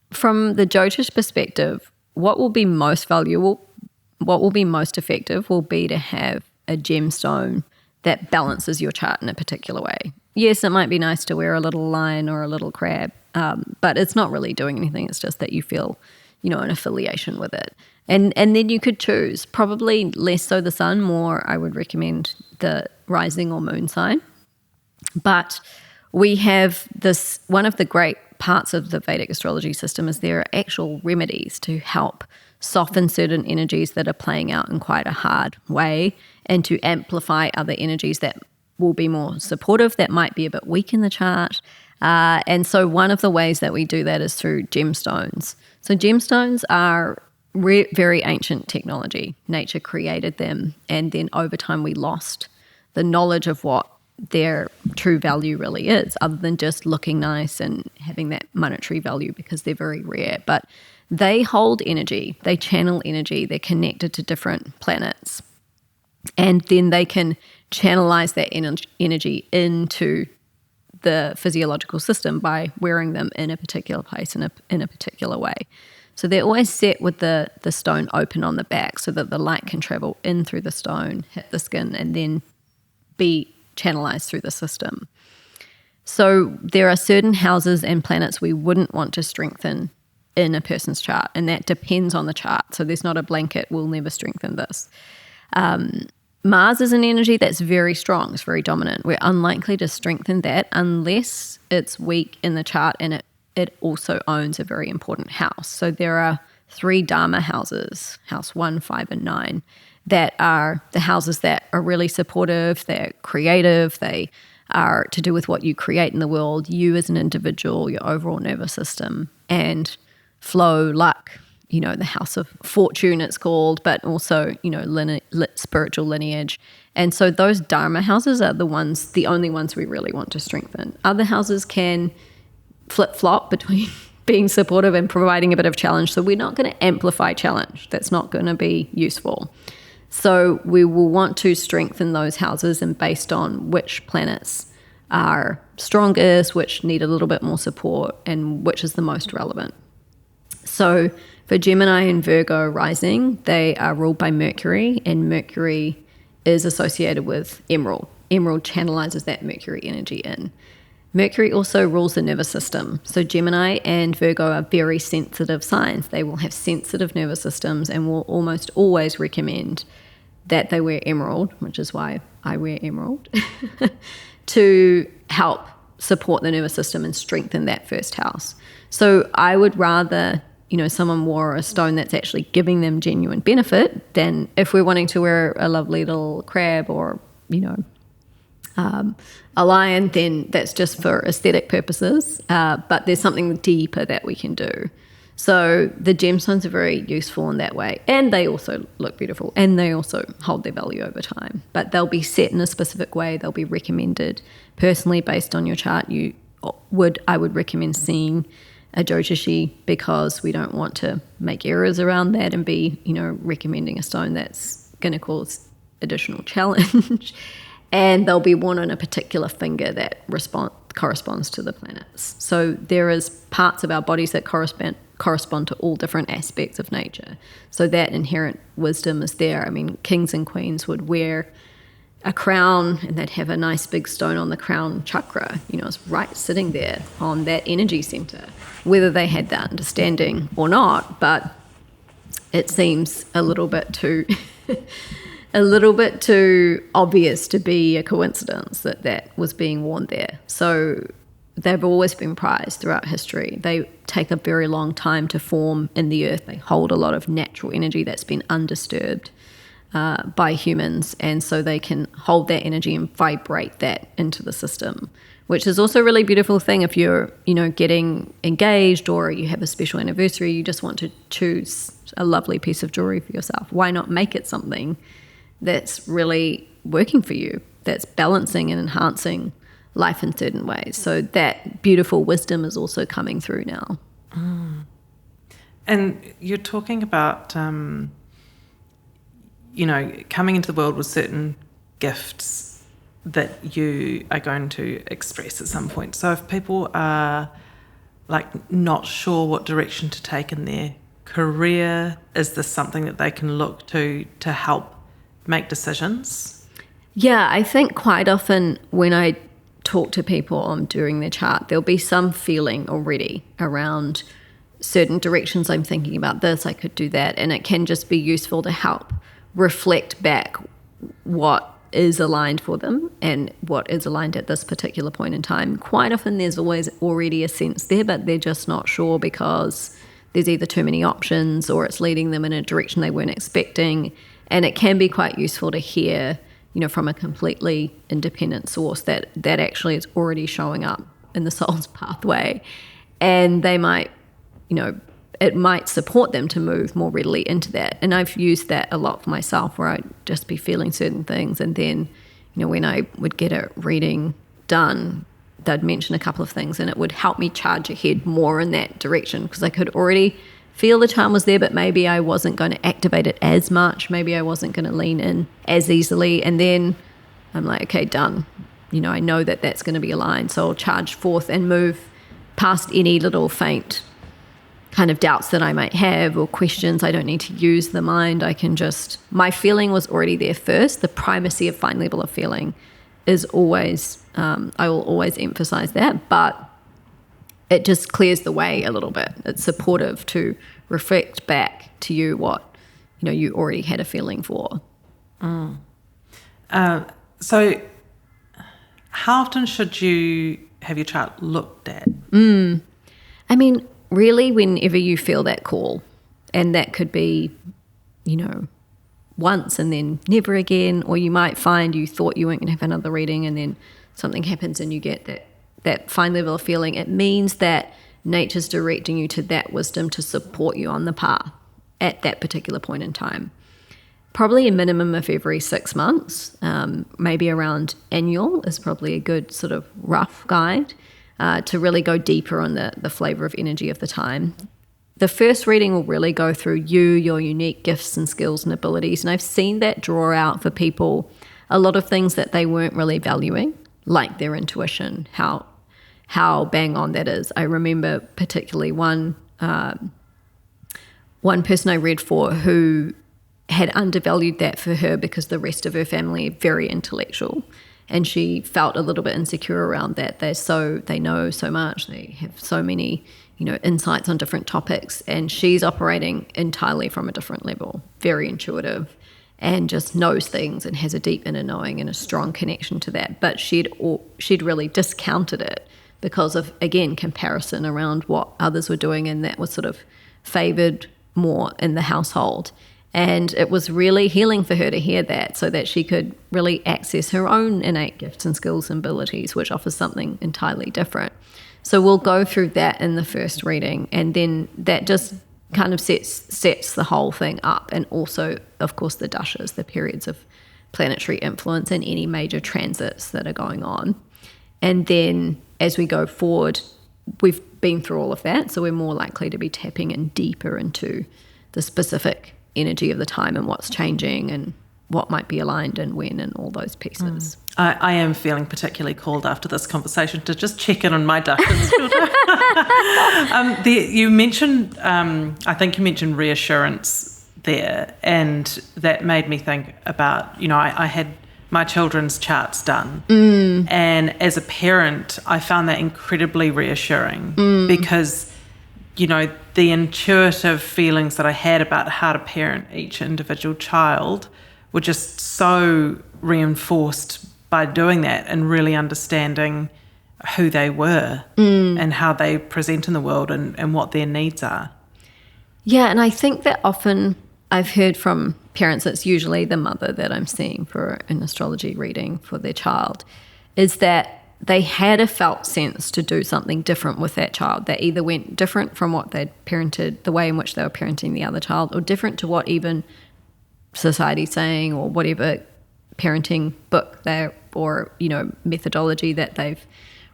S1: the Jyotish perspective, what will be most valuable, what will be most effective will be to have a gemstone that balances your chart in a particular way. Yes, it might be nice to wear a little lion or a little crab, but it's not really doing anything. It's just that you feel, an affiliation with it. And then you could choose, probably less so the sun, more I would recommend the rising or moon sign. But we have this, one of the great parts of the Vedic astrology system is there are actual remedies to help soften certain energies that are playing out in quite a hard way, and to amplify other energies that will be more supportive, that might be a bit weak in the chart. And so one of the ways that we do that is through gemstones. So gemstones are very ancient technology. Nature created them, and then over time we lost the knowledge of what their true value really is, other than just looking nice and having that monetary value, because they're very rare. But they hold energy, they channel energy, they're connected to different planets, and then they can channelize that energy into the physiological system by wearing them in a particular place in a particular way. So they're always set with the stone open on the back so that the light can travel in through the stone, hit the skin, and then be channelized through the system. So there are certain houses and planets we wouldn't want to strengthen in a person's chart, and that depends on the chart. So there's not a blanket, we'll never strengthen this. Mars is an energy that's very strong, it's very dominant. We're unlikely to strengthen that unless it's weak in the chart and it also owns a very important house. So there are 3 Dharma houses, house 1, 5, and 9, that are the houses that are really supportive, they're creative, they are to do with what you create in the world, you as an individual, your overall nervous system, and flow, luck, the house of fortune it's called, but also, spiritual lineage. And so those Dharma houses are the only ones we really want to strengthen. Other houses can flip-flop between being supportive and providing a bit of challenge. So we're not going to amplify challenge. That's not going to be useful. So we will want to strengthen those houses, and based on which planets are strongest, which need a little bit more support, and which is the most relevant. So for Gemini and Virgo rising, they are ruled by Mercury, and Mercury is associated with emerald. Emerald channelizes that Mercury energy in. Mercury also rules the nervous system. So Gemini and Virgo are very sensitive signs. They will have sensitive nervous systems and will almost always recommend that they wear emerald, which is why I wear emerald, to help support the nervous system and strengthen that first house. So I would rather, someone wore a stone that's actually giving them genuine benefit than if we're wanting to wear a lovely little crab or, a lion, then that's just for aesthetic purposes. But there's something deeper that we can do. So the gemstones are very useful in that way. And they also look beautiful. And they also hold their value over time. But they'll be set in a specific way. They'll be recommended personally based on your chart. I would recommend seeing a Jyotishi because we don't want to make errors around that and be, recommending a stone that's going to cause additional challenge. And they'll be worn on a particular finger that corresponds to the planets. So there is parts of our bodies that correspond to all different aspects of nature. So that inherent wisdom is there. I mean, kings and queens would wear a crown and they'd have a nice big stone on the crown chakra. It's right sitting there on that energy center, whether they had that understanding or not. But it seems a little bit too obvious to be a coincidence that was being worn there. So they've always been prized throughout history. They take a very long time to form in the earth. They hold a lot of natural energy that's been undisturbed by humans, and so they can hold that energy and vibrate that into the system, which is also a really beautiful thing. If you're, getting engaged or you have a special anniversary, you just want to choose a lovely piece of jewelry for yourself. Why not make it something that's really working for you, that's balancing and enhancing life in certain ways? So that beautiful wisdom is also coming through now.
S2: And you're talking about, coming into the world with certain gifts that you are going to express at some point. So if people are not sure what direction to take in their career, is this something that they can look to help make decisions?
S1: Yeah, I think quite often when I talk to people on doing their chart, there'll be some feeling already around certain directions. I'm thinking about this, I could do that. And it can just be useful to help reflect back what is aligned for them and what is aligned at this particular point in time. Quite often there's always already a sense there, but they're just not sure because there's either too many options or it's leading them in a direction they weren't expecting. And it can be quite useful to hear, from a completely independent source that actually is already showing up in the soul's pathway. And they might, it might support them to move more readily into that. And I've used that a lot for myself, where I'd just be feeling certain things. And then, when I would get a reading done, they'd mention a couple of things and it would help me charge ahead more in that direction, because I could already feel the charm was there, but maybe I wasn't going to activate it as much. Maybe I wasn't going to lean in as easily. And then I'm like, okay, done. I know that that's going to be aligned. So I'll charge forth and move past any little faint kind of doubts that I might have or questions. I don't need to use the mind. My feeling was already there first. The primacy of fine level of feeling is always, I will always emphasize that, but it just clears the way a little bit. It's supportive to reflect back to you what, you already had a feeling for.
S2: So how often should you have your chart looked at?
S1: I mean, really, whenever you feel that call, and that could be, once and then never again, or you might find you thought you weren't going to have another reading and then something happens and you get that fine level of feeling. It means that nature's directing you to that wisdom to support you on the path at that particular point in time. Probably a minimum of every 6 months, maybe around annual is probably a good sort of rough guide to really go deeper on the flavor of energy of the time. The first reading will really go through you, your unique gifts and skills and abilities. And I've seen that draw out for people a lot of things that they weren't really valuing, like their intuition, how bang on that is. I remember particularly one one person I read for who had undervalued that for her because the rest of her family are very intellectual, and she felt a little bit insecure around that. They know so much, they have so many, insights on different topics, and she's operating entirely from a different level, very intuitive, and just knows things and has a deep inner knowing and a strong connection to that. But she'd really discounted it because of, again, comparison around what others were doing, and that was sort of favored more in the household. And it was really healing for her to hear that, so that she could really access her own innate gifts and skills and abilities, which offers something entirely different. So we'll go through that in the first reading, and then that just kind of sets the whole thing up. And also, of course, the dashas, the periods of planetary influence and any major transits that are going on. And then as we go forward, we've been through all of that, so we're more likely to be tapping in deeper into the specific energy of the time and what's changing and what might be aligned and when and all those pieces.
S2: I am feeling particularly called after this conversation to just check in on my dashas. You mentioned, I think you mentioned reassurance there, and that made me think about, I had my children's charts done, and as a parent, I found that incredibly reassuring because, the intuitive feelings that I had about how to parent each individual child were just so reinforced by doing that and really understanding who they were and how they present in the world and what their needs are.
S1: Yeah, and I think that often I've heard from parents, it's usually the mother that I'm seeing for an astrology reading for their child, is that they had a felt sense to do something different with that child that either went different from what they'd parented, the way in which they were parenting the other child, or different to what even society's saying, or whatever parenting book or methodology that they've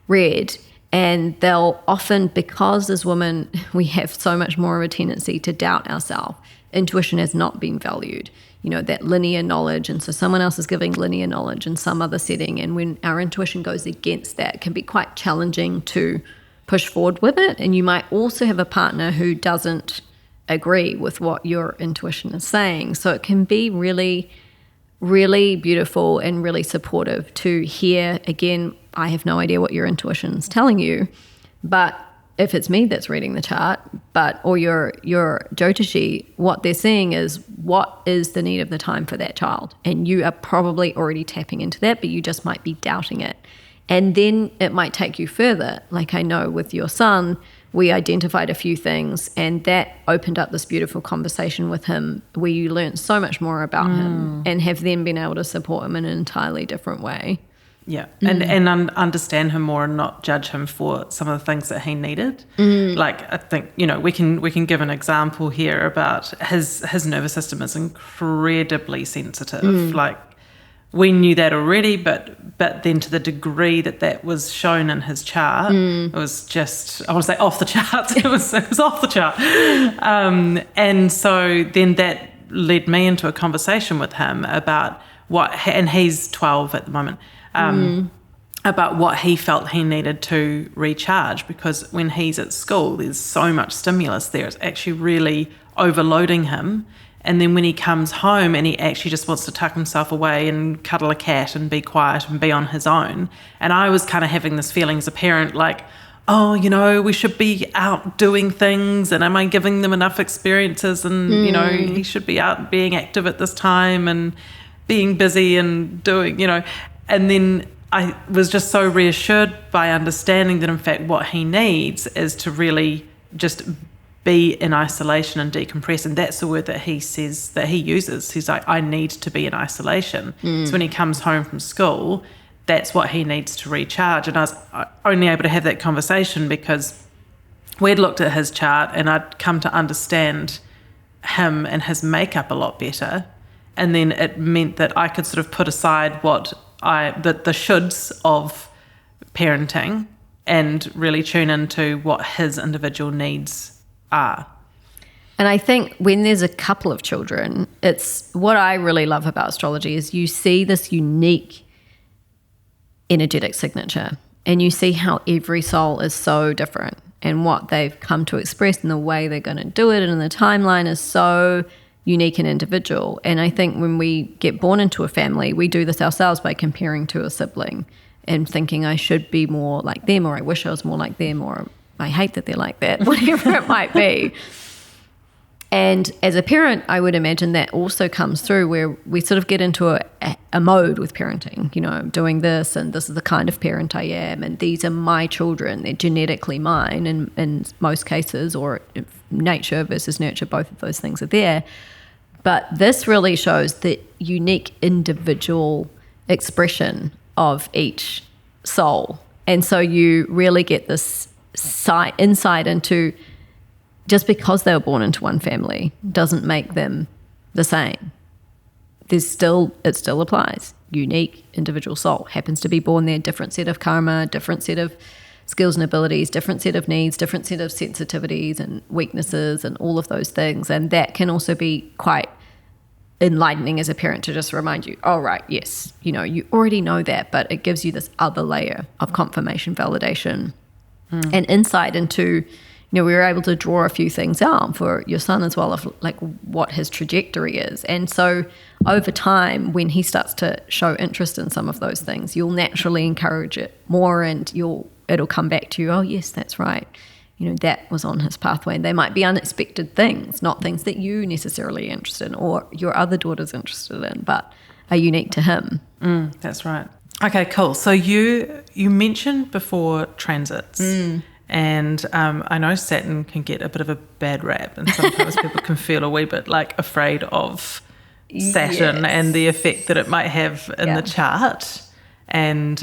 S1: read. And they'll often, because as women we have so much more of a tendency to doubt ourselves, intuition has not been valued, that linear knowledge, and so someone else is giving linear knowledge in some other setting, and when our intuition goes against that, it can be quite challenging to push forward with it. And you might also have a partner who doesn't agree with what your intuition is saying, so it can be really, really beautiful and really supportive to hear, again, I have no idea what your intuition is telling you, but if it's me that's reading the chart, or your Jyotishi, what they're seeing is what is the need of the time for that child. And you are probably already tapping into that, but you just might be doubting it. And then it might take you further. Like I know with your son, we identified a few things, and that opened up this beautiful conversation with him where you learned so much more about him and have then been able to support him in an entirely different way.
S2: Yeah, and understand him more and not judge him for some of the things that he needed. Like I think we can give an example here about his nervous system is incredibly sensitive. Like we knew that already, but then to the degree that was shown in his chart, it was just, I want to say off the charts. It was off the chart, and so then that led me into a conversation with him about and he's 12 at the moment. About what he felt he needed to recharge, because when he's at school there's so much stimulus there, it's actually really overloading him. And then when he comes home and he actually just wants to tuck himself away and cuddle a cat and be quiet and be on his own, and I was kind of having this feeling as a parent like, we should be out doing things, and am I giving them enough experiences, and he should be out being active at this time and being busy and doing, And then I was just so reassured by understanding that, in fact, what he needs is to really just be in isolation and decompress. And that's the word that he says that he uses. He's like, I need to be in isolation. So when he comes home from school, that's what he needs to recharge. And I was only able to have that conversation because we'd looked at his chart and I'd come to understand him and his makeup a lot better. And then it meant that I could sort of put aside the shoulds of parenting and really tune into what his individual needs are.
S1: And I think when there's a couple of children, it's what I really love about astrology is you see this unique energetic signature, and you see how every soul is so different. and what they've come to express and the way they're going to do it and the timeline is so unique and individual. And I think when we get born into a family, we do this ourselves by comparing to a sibling and thinking I should be more like them, or I wish I was more like them, or I hate that they're like that, whatever it might be. And as a parent, I would imagine that also comes through where we sort of get into a mode with parenting, doing this, and this is the kind of parent I am, and these are my children, they're genetically mine in most cases, or nature versus nurture, both of those things are there. But this really shows the unique individual expression of each soul. And so you really get this insight into just because they were born into one family doesn't make them the same. It still applies. Unique individual soul happens to be born there, different set of karma, different set of skills and abilities, different set of needs, different set of sensitivities and weaknesses and all of those things. And that can also be quite enlightening as a parent to just remind you, oh, right, yes, you already know that, but it gives you this other layer of confirmation, validation, and insight into, we were able to draw a few things out for your son as well, of like what his trajectory is. And so over time, when he starts to show interest in some of those things, you'll naturally encourage it more, and it'll come back to you, oh yes, that's right. That was on his pathway. And they might be unexpected things, not things that you necessarily are interested in or your other daughter's interested in, but are unique to him.
S2: That's right. Okay, cool. So you mentioned before transits. And I know Saturn can get a bit of a bad rap, and sometimes people can feel a wee bit like afraid of Saturn and the effect that it might have in the chart, and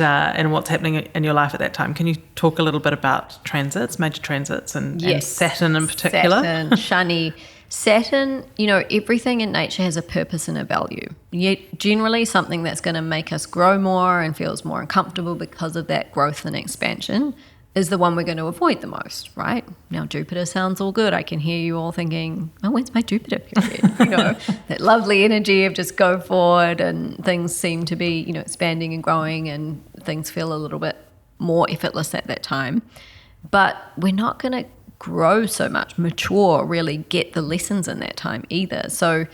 S2: what's happening in your life at that time. Can you talk a little bit about transits, major transits, and Saturn in particular?
S1: Saturn, Shani. Saturn, everything in nature has a purpose and a value. Yet generally something that's going to make us grow more and feels more uncomfortable because of that growth and expansion is the one we're going to avoid the most, right? Now, Jupiter sounds all good. I can hear you all thinking, oh, when's my Jupiter period? That lovely energy of just go forward, and things seem to be, expanding and growing, and things feel a little bit more effortless at that time. But we're not going to grow so much, mature, really get the lessons in that time either. So,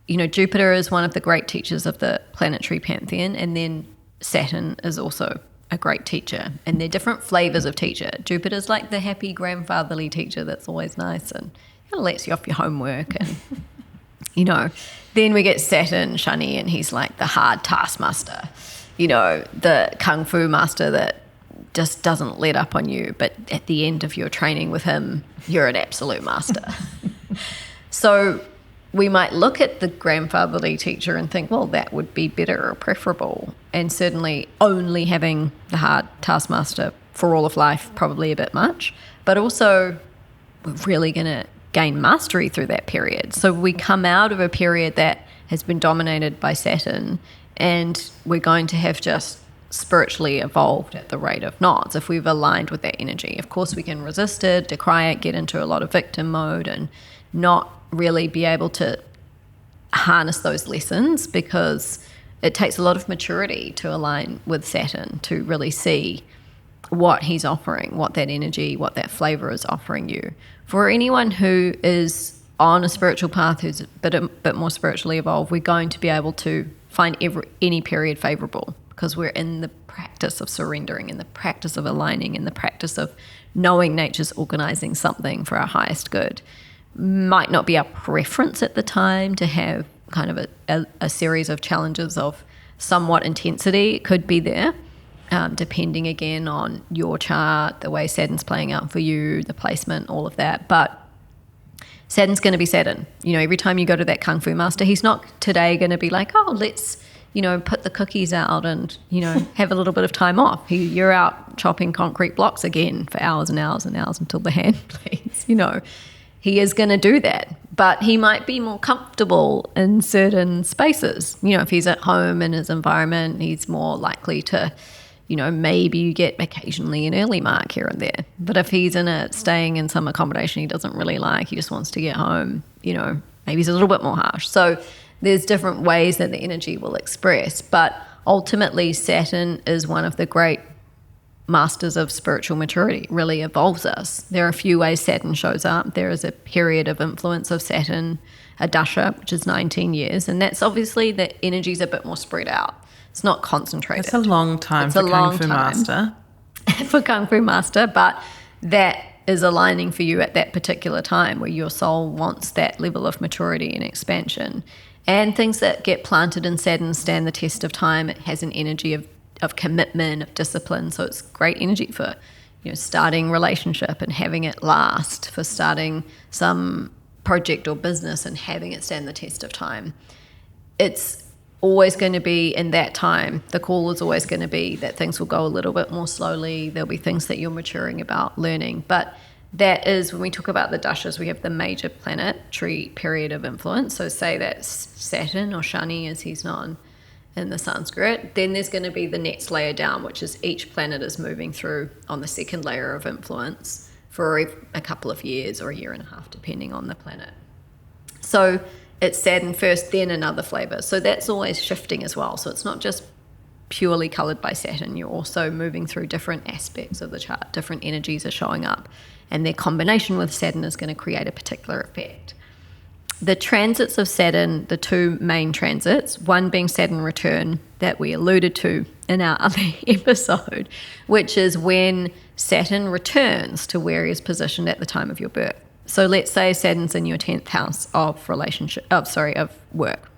S1: Jupiter is one of the great teachers of the planetary pantheon, and then Saturn is also a great teacher, and they're different flavors of teacher. Jupiter's like the happy grandfatherly teacher that's always nice and kind of lets you off your homework, and then we get Saturn, Shani, and he's like the hard taskmaster, the kung fu master that just doesn't let up on you, but at the end of your training with him, you're an absolute master. So we might look at the grandfatherly teacher and think, well, that would be better or preferable. And certainly only having the hard taskmaster for all of life, probably a bit much. But also, we're really going to gain mastery through that period. So we come out of a period that has been dominated by Saturn, and we're going to have just spiritually evolved at the rate of knots if we've aligned with that energy. Of course, we can resist it, decry it, get into a lot of victim mode, and not really be able to harness those lessons, because it takes a lot of maturity to align with Saturn to really see what he's offering, what that energy, what that flavor is offering you. For anyone who is on a spiritual path, who's a bit more spiritually evolved, we're going to be able to find any period favorable, because we're in the practice of surrendering, in the practice of aligning, in the practice of knowing nature's organizing something for our highest good. Might not be our preference at the time to have kind of a series of challenges of somewhat intensity. It could be there, depending again on your chart, the way Saturn's playing out for you, the placement, all of that. But Saturn's going to be Saturn. Every time you go to that Kung Fu master, he's not today going to be like, oh, let's, put the cookies out and, have a little bit of time off. You're out chopping concrete blocks again for hours and hours and hours until the hand bleeds, He is going to do that, but he might be more comfortable in certain spaces. If he's at home in his environment, he's more likely to, maybe you get occasionally an early mark here and there. But if he's staying in some accommodation he doesn't really like, he just wants to get home, maybe he's a little bit more harsh. So there's different ways that the energy will express. But ultimately, Saturn is one of the great masters of spiritual maturity. It really evolves us. There are a few ways Saturn shows up. There is a period of influence of Saturn, a dasha, which is 19 years, and that's obviously the energy's a bit more spread out. It's not concentrated.
S2: It's a long time for Kung Fu Master.
S1: For Kung Fu Master, but that is aligning for you at that particular time where your soul wants that level of maturity and expansion. And things that get planted in Saturn stand the test of time. It has an energy of commitment, of discipline. So it's great energy for, starting relationship and having it last, for starting some project or business and having it stand the test of time. It's always going to be in that time. The call is always going to be that things will go a little bit more slowly. There'll be things that you're maturing about, learning. But that is, when we talk about the dashas, we have the major planetary period of influence. So say that's Saturn, or Shani as he's known in the Sanskrit. Then there's going to be the next layer down, which is each planet is moving through on the second layer of influence for a couple of years or a year and a half, depending on the planet. So it's Saturn first, then another flavor. So that's always shifting as well. So it's not just purely colored by Saturn. You're also moving through different aspects of the chart. Different energies are showing up, and their combination with Saturn is going to create a particular effect. The transits of Saturn, the two main transits, one being Saturn return that we alluded to in our other episode, which is when Saturn returns to where he is positioned at the time of your birth. So let's say Saturn's in your 10th house of of work,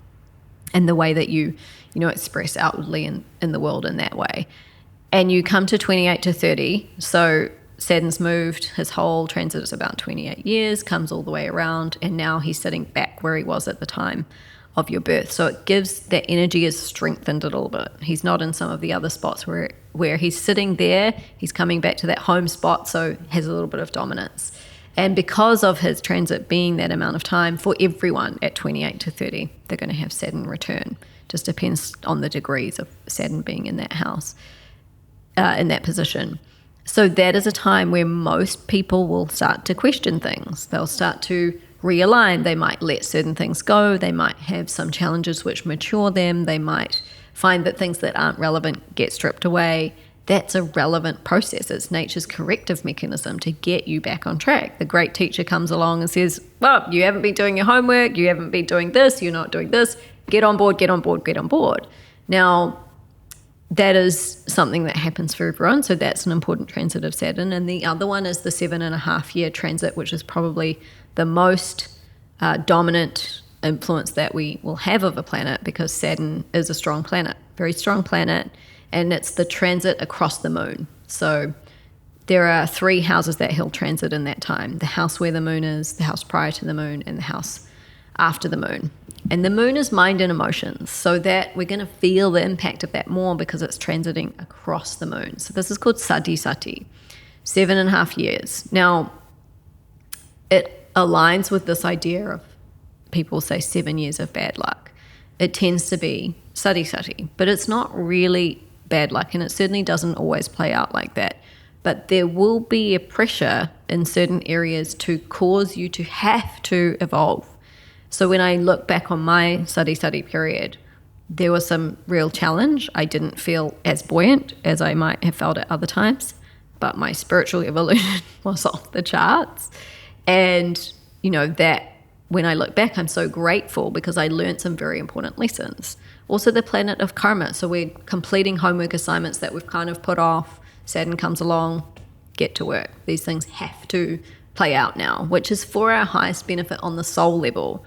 S1: and the way that you express outwardly in the world in that way. And you come to 28 to 30, so Saturn's moved, his whole transit is about 28 years, comes all the way around, and now he's sitting back where he was at the time of your birth. So it gives that energy is strengthened a little bit. He's not in some of the other spots where he's sitting there, he's coming back to that home spot, so has a little bit of dominance. And because of his transit being that amount of time, for everyone at 28 to 30, they're going to have Saturn return. Just depends on the degrees of Saturn being in that house, in that position. So that is a time where most people will start to question things. They'll start to realign. They might let certain things go. They might have some challenges which mature them. They might find that things that aren't relevant get stripped away. That's a relevant process. It's nature's corrective mechanism to get you back on track. The great teacher comes along and says, well, you haven't been doing your homework. You haven't been doing this. You're not doing this. Get on board, get on board, get on board. Now, that is something that happens for everyone. So that's an important transit of Saturn. And the other one is the 7.5 year transit, which is probably the most dominant influence that we will have of a planet, because Saturn is a strong planet, very strong planet, and it's the transit across the moon. So there are 3 houses that he'll transit in that time: the house where the moon is, the house prior to the moon, and the house after the moon. And the moon is mind and emotions, so that we're going to feel the impact of that more because it's transiting across the moon. So this is called Sati Sati, 7.5 years. Now, it aligns with this idea of, people say 7 years of bad luck. It tends to be Sati Sati, but it's not really bad luck, and it certainly doesn't always play out like that. But there will be a pressure in certain areas to cause you to have to evolve. So when I look back on my study period, there was some real challenge. I didn't feel as buoyant as I might have felt at other times, but my spiritual evolution was off the charts. And, that when I look back, I'm so grateful because I learned some very important lessons. Also the planet of karma. So we're completing homework assignments that we've kind of put off. Saturn comes along, get to work. These things have to play out now, which is for our highest benefit on the soul level.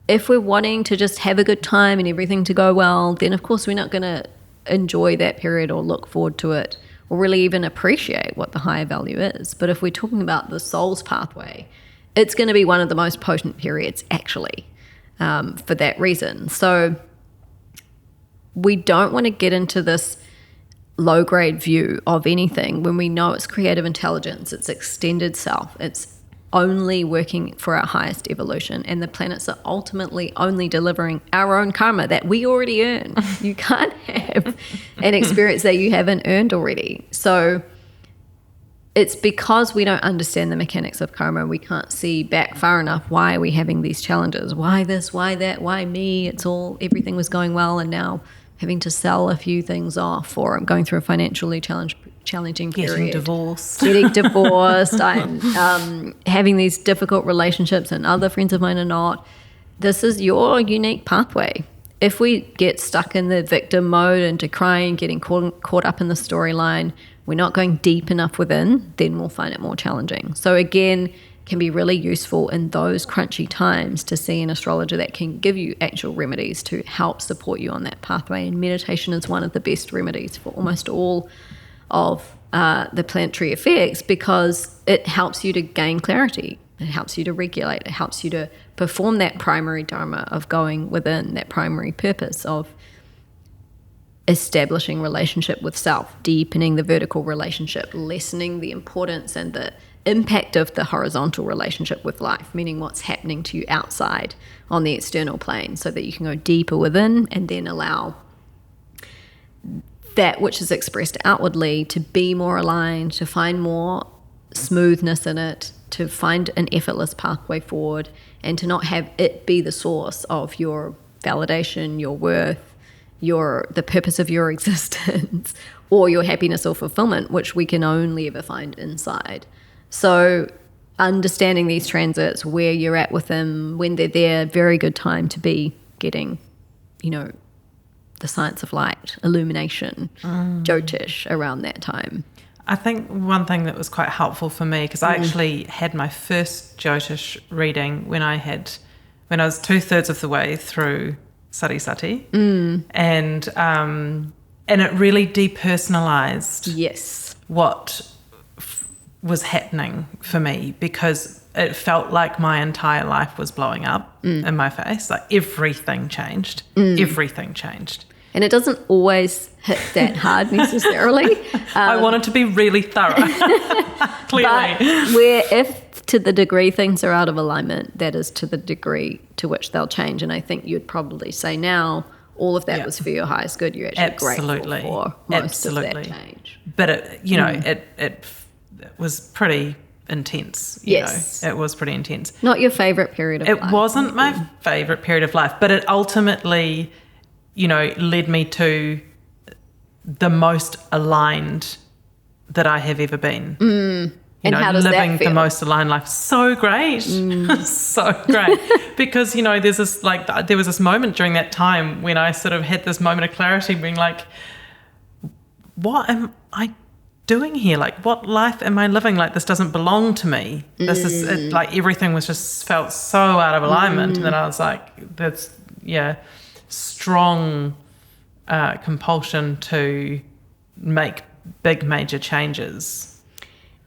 S1: If we're wanting to just have a good time and everything to go well, then of course we're not going to enjoy that period or look forward to it or really even appreciate what the higher value is. But if we're talking about the soul's pathway, it's going to be one of the most potent periods actually, for that reason. So we don't want to get into this low-grade view of anything when we know it's creative intelligence, it's extended self, it's only working for our highest evolution, and the planets are ultimately only delivering our own karma that we already earn. You can't have an experience that you haven't earned already. So it's because we don't understand the mechanics of karma, we can't see back far enough why are we having these challenges, why this, why that, why me, everything was going well and now having to sell a few things off, or I'm going through a financially challenging
S2: Getting
S1: period.
S2: divorced.
S1: Getting divorced. I'm having these difficult relationships, and other friends of mine are not. This is your unique pathway. If we get stuck in the victim mode and decrying, getting caught up in the storyline, we're not going deep enough within, then we'll find it more challenging. So again, can be really useful in those crunchy times to see an astrologer that can give you actual remedies to help support you on that pathway. And meditation is one of the best remedies for almost all of the planetary effects, because it helps you to gain clarity. It helps you to regulate. It helps you to perform that primary dharma of going within, that primary purpose of establishing relationship with self, deepening the vertical relationship, lessening the importance and the impact of the horizontal relationship with life, meaning what's happening to you outside on the external plane, so that you can go deeper within and then allow that which is expressed outwardly to be more aligned, to find more smoothness in it, to find an effortless pathway forward, and to not have it be the source of your validation, your worth, the purpose of your existence, or your happiness or fulfillment, which we can only ever find inside. So understanding these transits, where you're at with them, when they're there, very good time to be getting, the science of light, illumination, Jyotish around that time.
S2: I think one thing that was quite helpful for me, because I actually had my first Jyotish reading when I was 2/3 of the way through Sati Sati, and it really depersonalized what was happening for me, because it felt like my entire life was blowing up in my face. Like everything changed. Everything changed.
S1: And it doesn't always hit that hard necessarily.
S2: I wanted to be really thorough, clearly.
S1: But if to the degree things are out of alignment, that is to the degree to which they'll change. And I think you'd probably say now all of that was for your highest good. You're actually grateful for most of that change.
S2: But it was pretty intense.
S1: Yes.
S2: It was pretty intense.
S1: Not your favorite period of life.
S2: It wasn't my favorite period of life, but it ultimately, led me to the most aligned that I have ever been.
S1: And how does
S2: living
S1: that feel?
S2: the most aligned life. So great. So great. Because, there was this moment during that time when I sort of had this moment of clarity, being like, what am I doing here? Like, what life am I living? Like, this doesn't belong to me. This is everything was just felt so out of alignment. And then I was like, strong compulsion to make big major changes.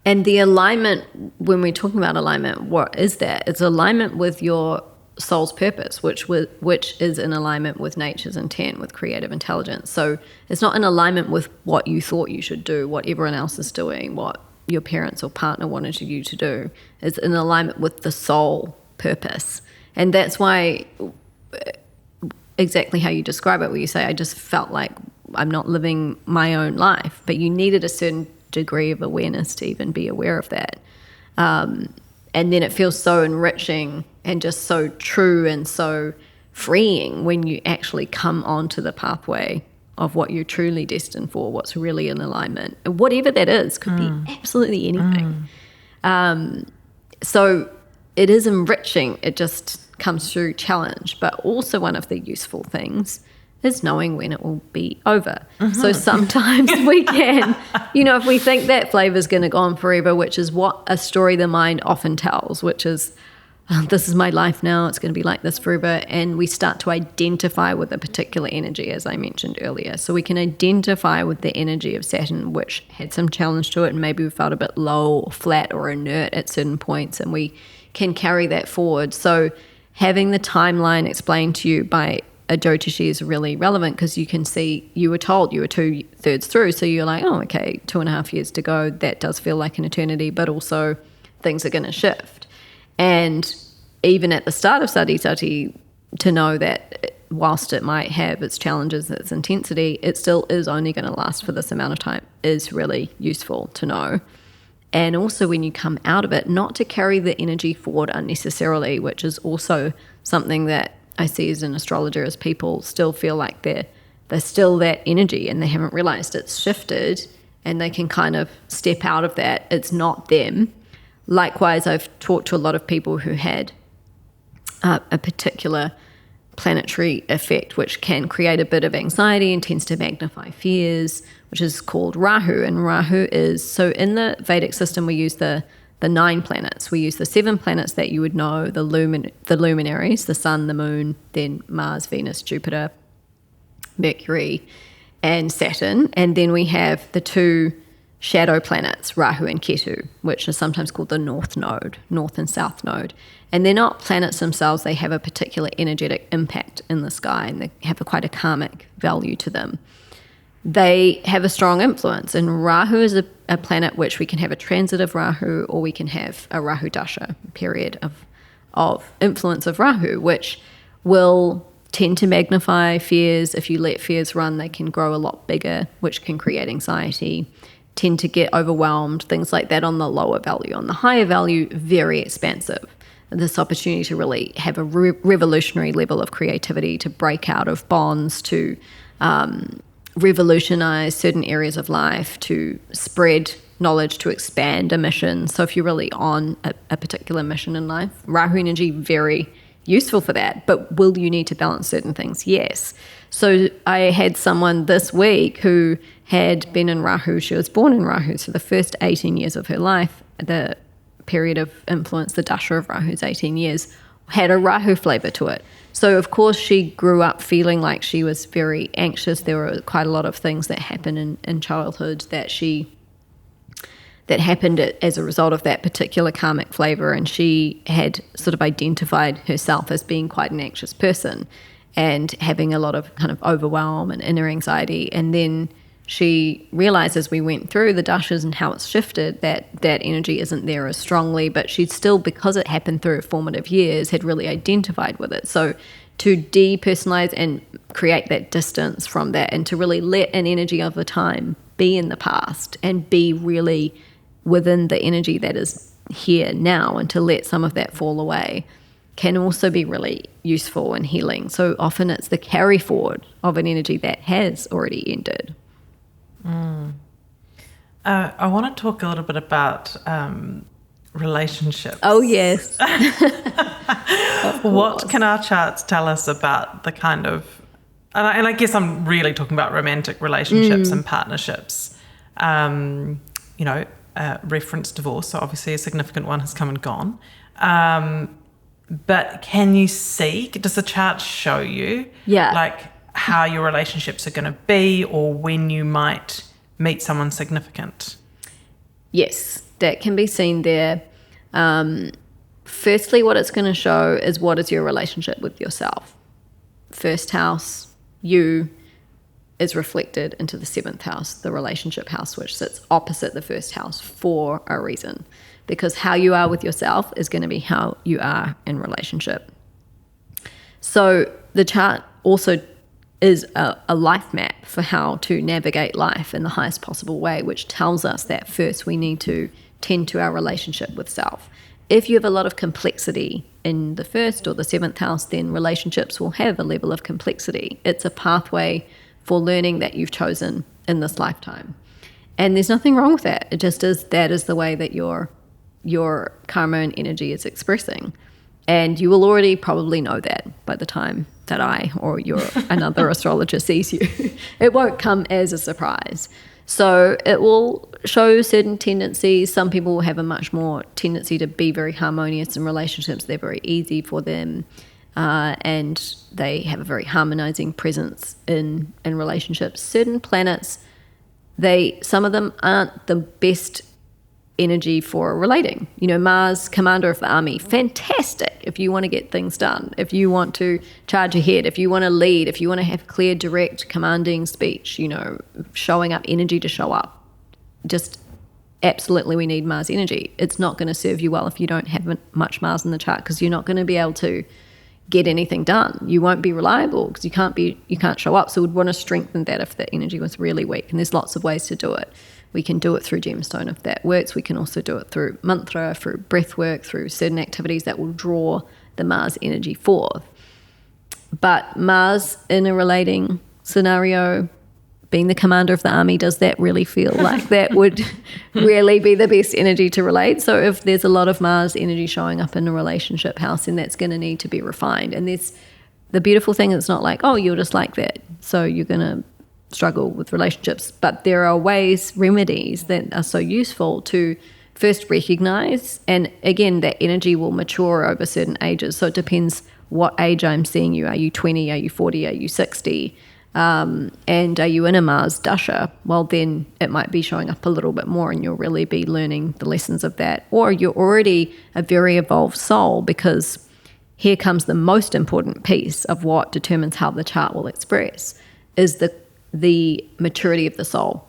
S1: And the alignment, when we're talking about alignment, what is that? It's alignment with your soul's purpose, which is in alignment with nature's intent, with creative intelligence. So it's not in alignment with what you thought you should do, what everyone else is doing, what your parents or partner wanted you to do. It's in alignment with the soul purpose. And that's why exactly how you describe it, where you say, I just felt like I'm not living my own life, but you needed a certain degree of awareness to even be aware of that. And then it feels so enriching and just so true and so freeing when you actually come onto the pathway of what you're truly destined for, what's really in alignment. And whatever that is, could be absolutely anything. So it is enriching. It just comes through challenge. But also one of the useful things is knowing when it will be over. So sometimes we can, if we think that flavor is going to go on forever, which is what a story the mind often tells, which is, this is my life now, it's going to be like this forever. And we start to identify with a particular energy, as I mentioned earlier. So we can identify with the energy of Saturn, which had some challenge to it, and maybe we felt a bit low or flat or inert at certain points, and we can carry that forward. So having the timeline explained to you by a Jyotishi is really relevant, because you can see you were told you were 2/3 through, so you're like, oh, okay, 2.5 years to go. That does feel like an eternity, but also things are going to shift. And even at the start of Sati Sati, to know that whilst it might have its challenges, its intensity, it still is only going to last for this amount of time is really useful to know. And also when you come out of it, not to carry the energy forward unnecessarily, which is also something that I see as an astrologer, as people still feel like they're still that energy and they haven't realized it's shifted, and they can kind of step out of that. It's not them. Likewise, I've talked to a lot of people who had a particular planetary effect which can create a bit of anxiety and tends to magnify fears, which is called Rahu. And Rahu is, so in the Vedic system we use the 9 planets. We use the 7 planets that you would know, the luminaries, the sun, the moon, then Mars, Venus, Jupiter, Mercury, and Saturn. And then we have the 2 shadow planets, Rahu and Ketu, which is sometimes called the north node, north and south node. And they're not planets themselves, they have a particular energetic impact in the sky, and they have quite a karmic value to them. They have a strong influence, and Rahu is a planet which we can have a transit of Rahu, or we can have a Rahu dasha, period of influence of Rahu, which will tend to magnify fears. If you let fears run, they can grow a lot bigger, which can create anxiety, tend to get overwhelmed, things like that on the lower value. On the higher value, very expansive. This opportunity to really have a revolutionary level of creativity, to break out of bonds, to revolutionize certain areas of life, to spread knowledge, to expand a mission. So if you're really on a particular mission in life, Rahu energy, very useful for that. But will you need to balance certain things? Yes. So I had someone this week who had been in Rahu. She was born in Rahu. So the first 18 years of her life, the period of influence, the dasha of Rahu's 18 years, had a Rahu flavor to it. So of course she grew up feeling like she was very anxious. There were quite a lot of things that happened in childhood that happened as a result of that particular karmic flavor, and she had sort of identified herself as being quite an anxious person and having a lot of kind of overwhelm and inner anxiety. And then she realized as we went through the dashas and how it's shifted that energy isn't there as strongly, but she'd still, because it happened through her formative years, had really identified with it. So to depersonalize and create that distance from that, and to really let an energy of the time be in the past and be really within the energy that is here now, and to let some of that fall away, can also be really useful and healing. So often it's the carry forward of an energy that has already ended.
S2: I want to talk a little bit about relationships.
S1: Oh, yes.
S2: What can our charts tell us about the kind of, and I guess I'm really talking about romantic relationships and partnerships, reference divorce, so obviously a significant one has come and gone. But can you see, does the chart show you like how your relationships are going to be, or when you might meet someone significant?
S1: Yes, that can be seen there. Firstly, what it's going to show is what is your relationship with yourself. First house, you, is reflected into the 7th house, the relationship house, which sits opposite the first house for a reason. Because how you are with yourself is going to be how you are in relationship. So the chart also is a life map for how to navigate life in the highest possible way, which tells us that first we need to tend to our relationship with self. If you have a lot of complexity in the 1st or the 7th house, then relationships will have a level of complexity. It's a pathway for learning that you've chosen in this lifetime. And there's nothing wrong with that. It just is, that is the way that your karma and energy is expressing. And you will already probably know that by the time that I or another astrologer sees you. It won't come as a surprise. So it will show certain tendencies. Some people will have a much more tendency to be very harmonious in relationships. They're very easy for them. And they have a very harmonizing presence in relationships. Certain planets, some of them aren't the best energy for relating. Mars, commander of the army, fantastic if you want to get things done, if you want to charge ahead, if you want to lead, if you want to have clear, direct, commanding speech, showing up, energy to show up. Just absolutely we need Mars energy. It's not going to serve you well if you don't have much Mars in the chart, because you're not going to be able to get anything done. You won't be reliable because you can't show up. So we'd want to strengthen that if the energy was really weak. And there's lots of ways to do it. We can do it through gemstone if that works. We can also do it through mantra, through breath work, through certain activities that will draw the Mars energy forth. But Mars in a relating scenario being the commander of the army, does that really feel like that would really be the best energy to relate? So if there's a lot of Mars energy showing up in a relationship house, then that's going to need to be refined. And there's the beautiful thing, it's not like, oh, you're just like that, so you're going to struggle with relationships. But there are ways, remedies that are so useful to first recognize. And again, that energy will mature over certain ages. So it depends what age I'm seeing you. Are you 20? Are you 40? Are you 60? And are you in a Mars dasha? Well, then it might be showing up a little bit more and you'll really be learning the lessons of that. Or you're already a very evolved soul, because here comes the most important piece of what determines how the chart will express, is the maturity of the soul.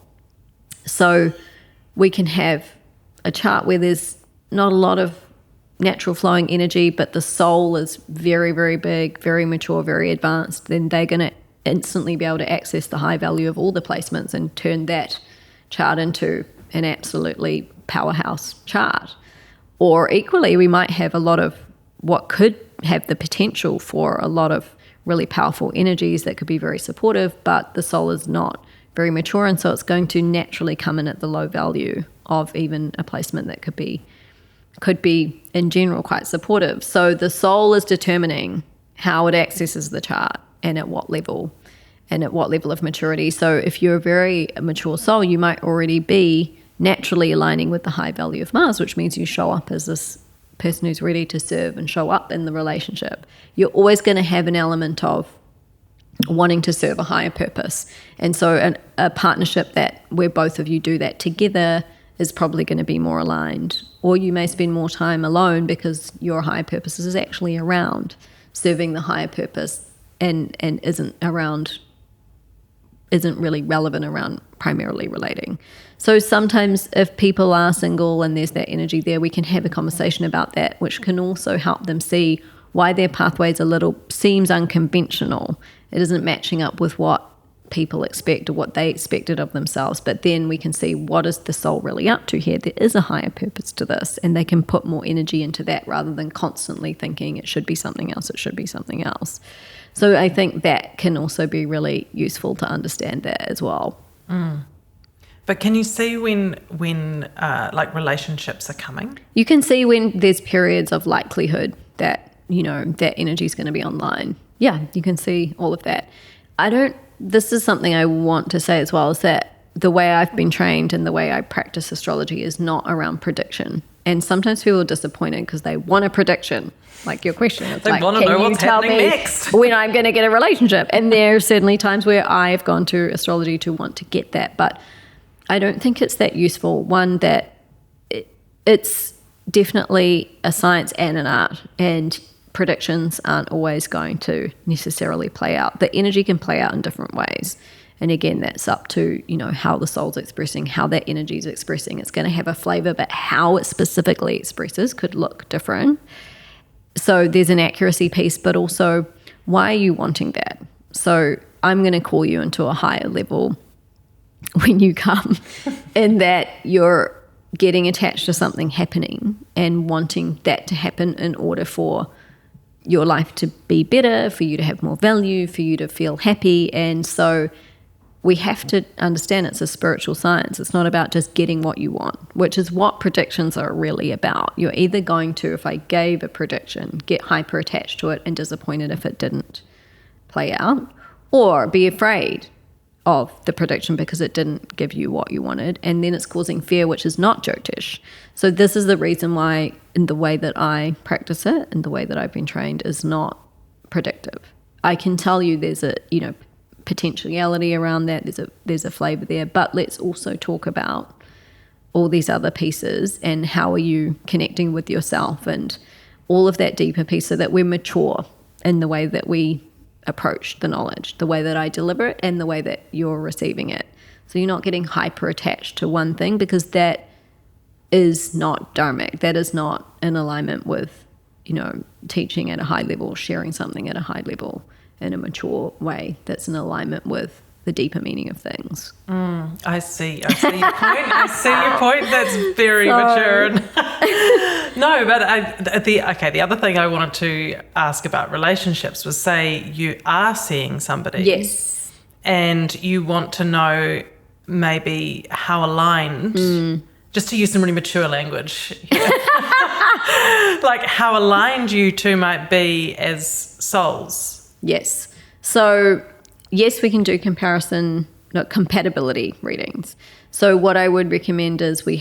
S1: So we can have a chart where there's not a lot of natural flowing energy, but the soul is very, very big, very mature, very advanced. Then they're going to instantly be able to access the high value of all the placements and turn that chart into an absolutely powerhouse chart. Or equally, we might have a lot of what could have the potential for a lot of really powerful energies that could be very supportive, but the soul is not very mature, and so it's going to naturally come in at the low value of even a placement that could be in general quite supportive. So the soul is determining how it accesses the chart and at what level of maturity. So if you're a very mature soul, you might already be naturally aligning with the high value of Mars, which means you show up as this person who's ready to serve and show up in the relationship. You're always going to have an element of wanting to serve a higher purpose. And so a partnership where both of you do that together is probably going to be more aligned. Or you may spend more time alone because your higher purpose is actually around serving the higher purpose and isn't really relevant around primarily relating. So sometimes if people are single and there's that energy there, we can have a conversation about that, which can also help them see why their pathways seems unconventional. It isn't matching up with what people expect or what they expected of themselves. But then we can see, what is the soul really up to here? There is a higher purpose to this, and they can put more energy into that rather than constantly thinking it should be something else, it should be something else. So I think that can also be really useful to understand that as well.
S2: But can you see when like relationships are coming?
S1: You can see when there's periods of likelihood that, that energy is going to be online. Yeah, you can see all of that. This is something I want to say as well, is that the way I've been trained and the way I practice astrology is not around prediction. And sometimes people are disappointed because they want a prediction, like your question. It's
S2: they
S1: like,
S2: want to know what's happening next
S1: when I'm going to get a relationship. And there are certainly times where I've gone to astrology to want to get that, but I don't think it's that useful. One, that it's definitely a science and an art, and predictions aren't always going to necessarily play out. The energy can play out in different ways. And again, that's up to, how the soul's expressing, how that energy is expressing. It's going to have a flavor, but how it specifically expresses could look different. So there's an accuracy piece, but also, why are you wanting that? So I'm going to call you into a higher level when you come, in that you're getting attached to something happening and wanting that to happen in order for your life to be better, for you to have more value, for you to feel happy. And so we have to understand it's a spiritual science. It's not about just getting what you want, which is what predictions are really about. You're either going to, if I gave a prediction, get hyper attached to it and disappointed if it didn't play out, or be afraid of the prediction because it didn't give you what you wanted, and then it's causing fear, which is not Jyotish. So this is the reason why, in the way that I practice it and the way that I've been trained, is not predictive. I can tell you there's a potentiality around that, there's a flavor there, but let's also talk about all these other pieces and how are you connecting with yourself and all of that deeper piece, so that we're mature in the way that we approach the knowledge, the way that I deliver it and the way that you're receiving it. So you're not getting hyper attached to one thing, because that is not dharmic. That is not in alignment with, teaching at a high level, sharing something at a high level in a mature way. That's in alignment with the deeper meaning of things.
S2: I see your point. That's very mature. No, but the other thing I wanted to ask about relationships was, say you are seeing somebody.
S1: Yes.
S2: and you want to know maybe how aligned, just to use some really mature language, like how aligned you two might be as souls.
S1: Yes. So, yes, we can do compatibility readings. So what I would recommend is you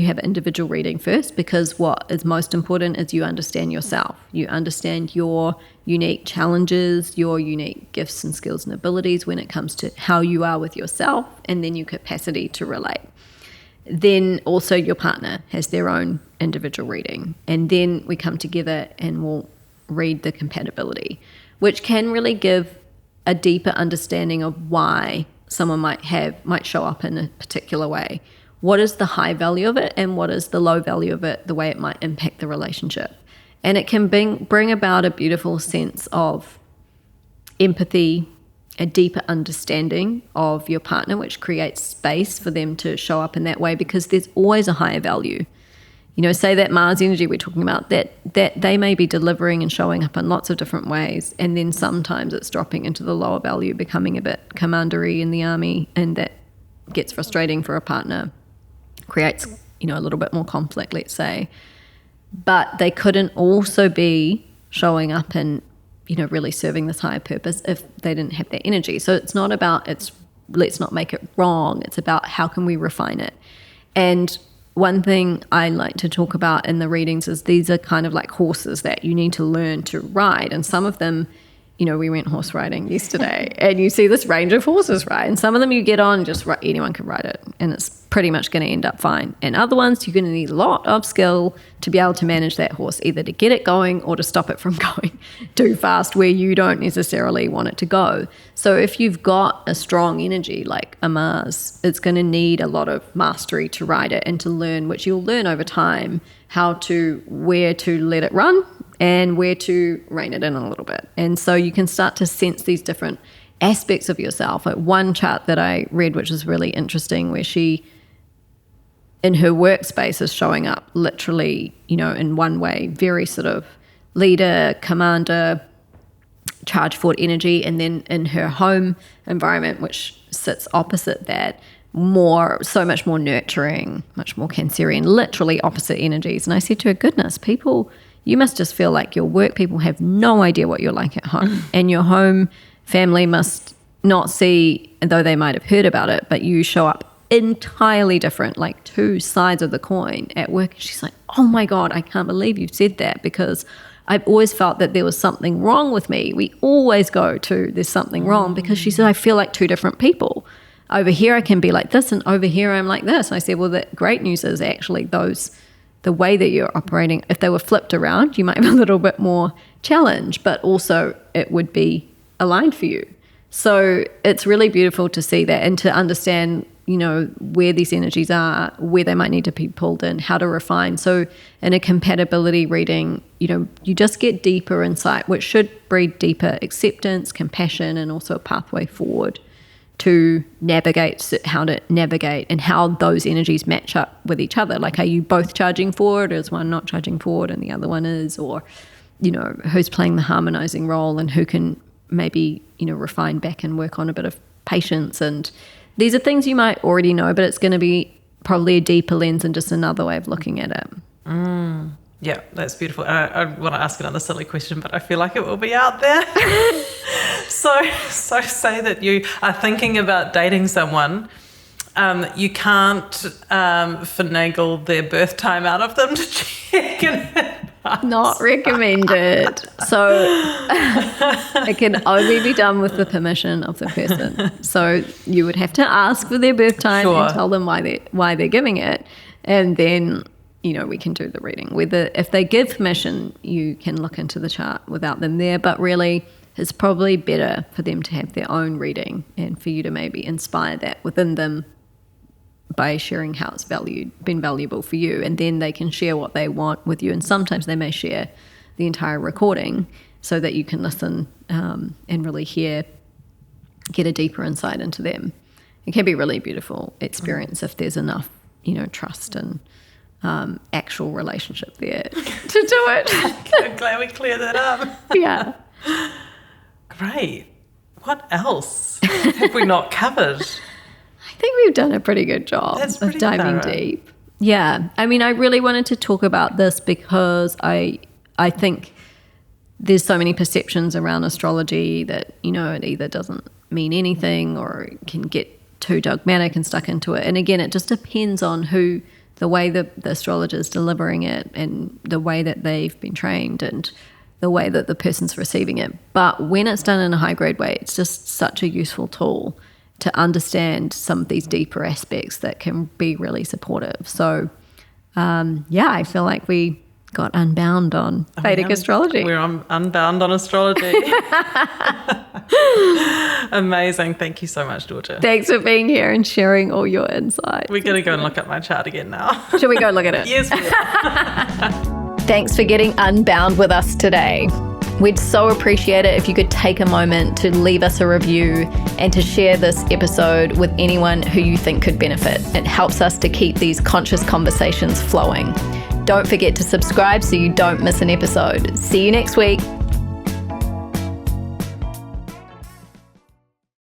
S1: have an individual reading first, because what is most important is you understand yourself. You understand your unique challenges, your unique gifts and skills and abilities when it comes to how you are with yourself, and then your capacity to relate. Then also your partner has their own individual reading. And then we come together and we'll read the compatibility, which can really give a deeper understanding of why someone might show up in a particular way. What is the high value of it, and what is the low value of it, the way it might impact the relationship. And it can bring about a beautiful sense of empathy, a deeper understanding of your partner, which creates space for them to show up in that way, because there's always a higher value. Say that Mars energy we're talking about, that they may be delivering and showing up in lots of different ways, and then sometimes it's dropping into the lower value, becoming a bit commandery in the army, and that gets frustrating for a partner, creates a little bit more conflict, let's say. But they couldn't also be showing up and really serving this higher purpose if they didn't have that energy. So it's not about let's not make it wrong. It's about how can we refine it. And one thing I like to talk about in the readings is these are kind of like horses that you need to learn to ride. And some of them, we went horse riding yesterday, and you see this range of horses, right? And some of them you get on, just anyone can ride it, and it's pretty much going to end up fine. And other ones, you're going to need a lot of skill to be able to manage that horse, either to get it going or to stop it from going too fast where you don't necessarily want it to go. So if you've got a strong energy like a Mars, it's going to need a lot of mastery to ride it and to learn, which you'll learn over time, where to let it run and where to rein it in a little bit. And so you can start to sense these different aspects of yourself. Like one chart that I read, which was really interesting, where she, in her workspace, is showing up literally, in one way, very sort of leader, commander, charge forward energy. And then in her home environment, which sits opposite that, so much more nurturing, much more Cancerian, literally opposite energies. And I said to her, goodness, you must just feel like your work people have no idea what you're like at home. And your home family must not see, though they might have heard about it, but you show up entirely different, like two sides of the coin at work. And she's like, oh my God, I can't believe you've said that, because I've always felt that there was something wrong with me. We always go to there's something wrong, because she said, I feel like two different people. Over here I can be like this, and over here I'm like this. And I said, well, the great news is actually the way that you're operating, if they were flipped around, you might have a little bit more challenge, but also it would be aligned for you. So it's really beautiful to see that and to understand, where these energies are, where they might need to be pulled in, how to refine. So in a compatibility reading, you just get deeper insight, which should breed deeper acceptance, compassion, and also a pathway forward to how to navigate and how those energies match up with each other. Like, are you both charging forward? Is one not charging forward and the other one is? Or, who's playing the harmonizing role, and who can maybe, refine back and work on a bit of patience. And these are things you might already know, but it's going to be probably a deeper lens and just another way of looking at it.
S2: Yeah, that's beautiful. I want to ask another silly question, but I feel like it will be out there. So say that you are thinking about dating someone. You can't finagle their birth time out of them to check in.
S1: Not recommended. So it can only be done with the permission of the person. So you would have to ask for their birth time and tell them why they're giving it, and then we can do the reading. If they give permission, you can look into the chart without them there, but really it's probably better for them to have their own reading and for you to maybe inspire that within them by sharing how it's been valuable for you, and then they can share what they want with you. And sometimes they may share the entire recording so that you can listen and really get a deeper insight into them. It can be a really beautiful experience if there's enough, trust and actual relationship there to do it.
S2: I'm glad we cleared that up.
S1: Yeah.
S2: Great. what else have we not covered?
S1: I think we've done a pretty good job
S2: That's
S1: of
S2: pretty
S1: diving
S2: thorough.
S1: deep. Yeah. I mean, I really wanted to talk about this because I think there's so many perceptions around astrology that, you know, it either doesn't mean anything or it can get too dogmatic and stuck into it. And again, it just depends on the way the astrologer is delivering it and the way that they've been trained and the way that the person's receiving it. But when it's done in a high grade way, it's just such a useful tool to understand some of these deeper aspects that can be really supportive. So, I feel like we got unbound on Vedic astrology.
S2: We're unbound on astrology. Amazing. Thank you so much, Georgia.
S1: Thanks for being here and sharing all your insights.
S2: We're going to go and look at my chart again now.
S1: Should we go look at it?
S2: Yes, we are.
S1: Thanks for getting unbound with us today. We'd so appreciate it if you could take a moment to leave us a review and to share this episode with anyone who you think could benefit. It helps us to keep these conscious conversations flowing. Don't forget to subscribe so you don't miss an episode. See you next week.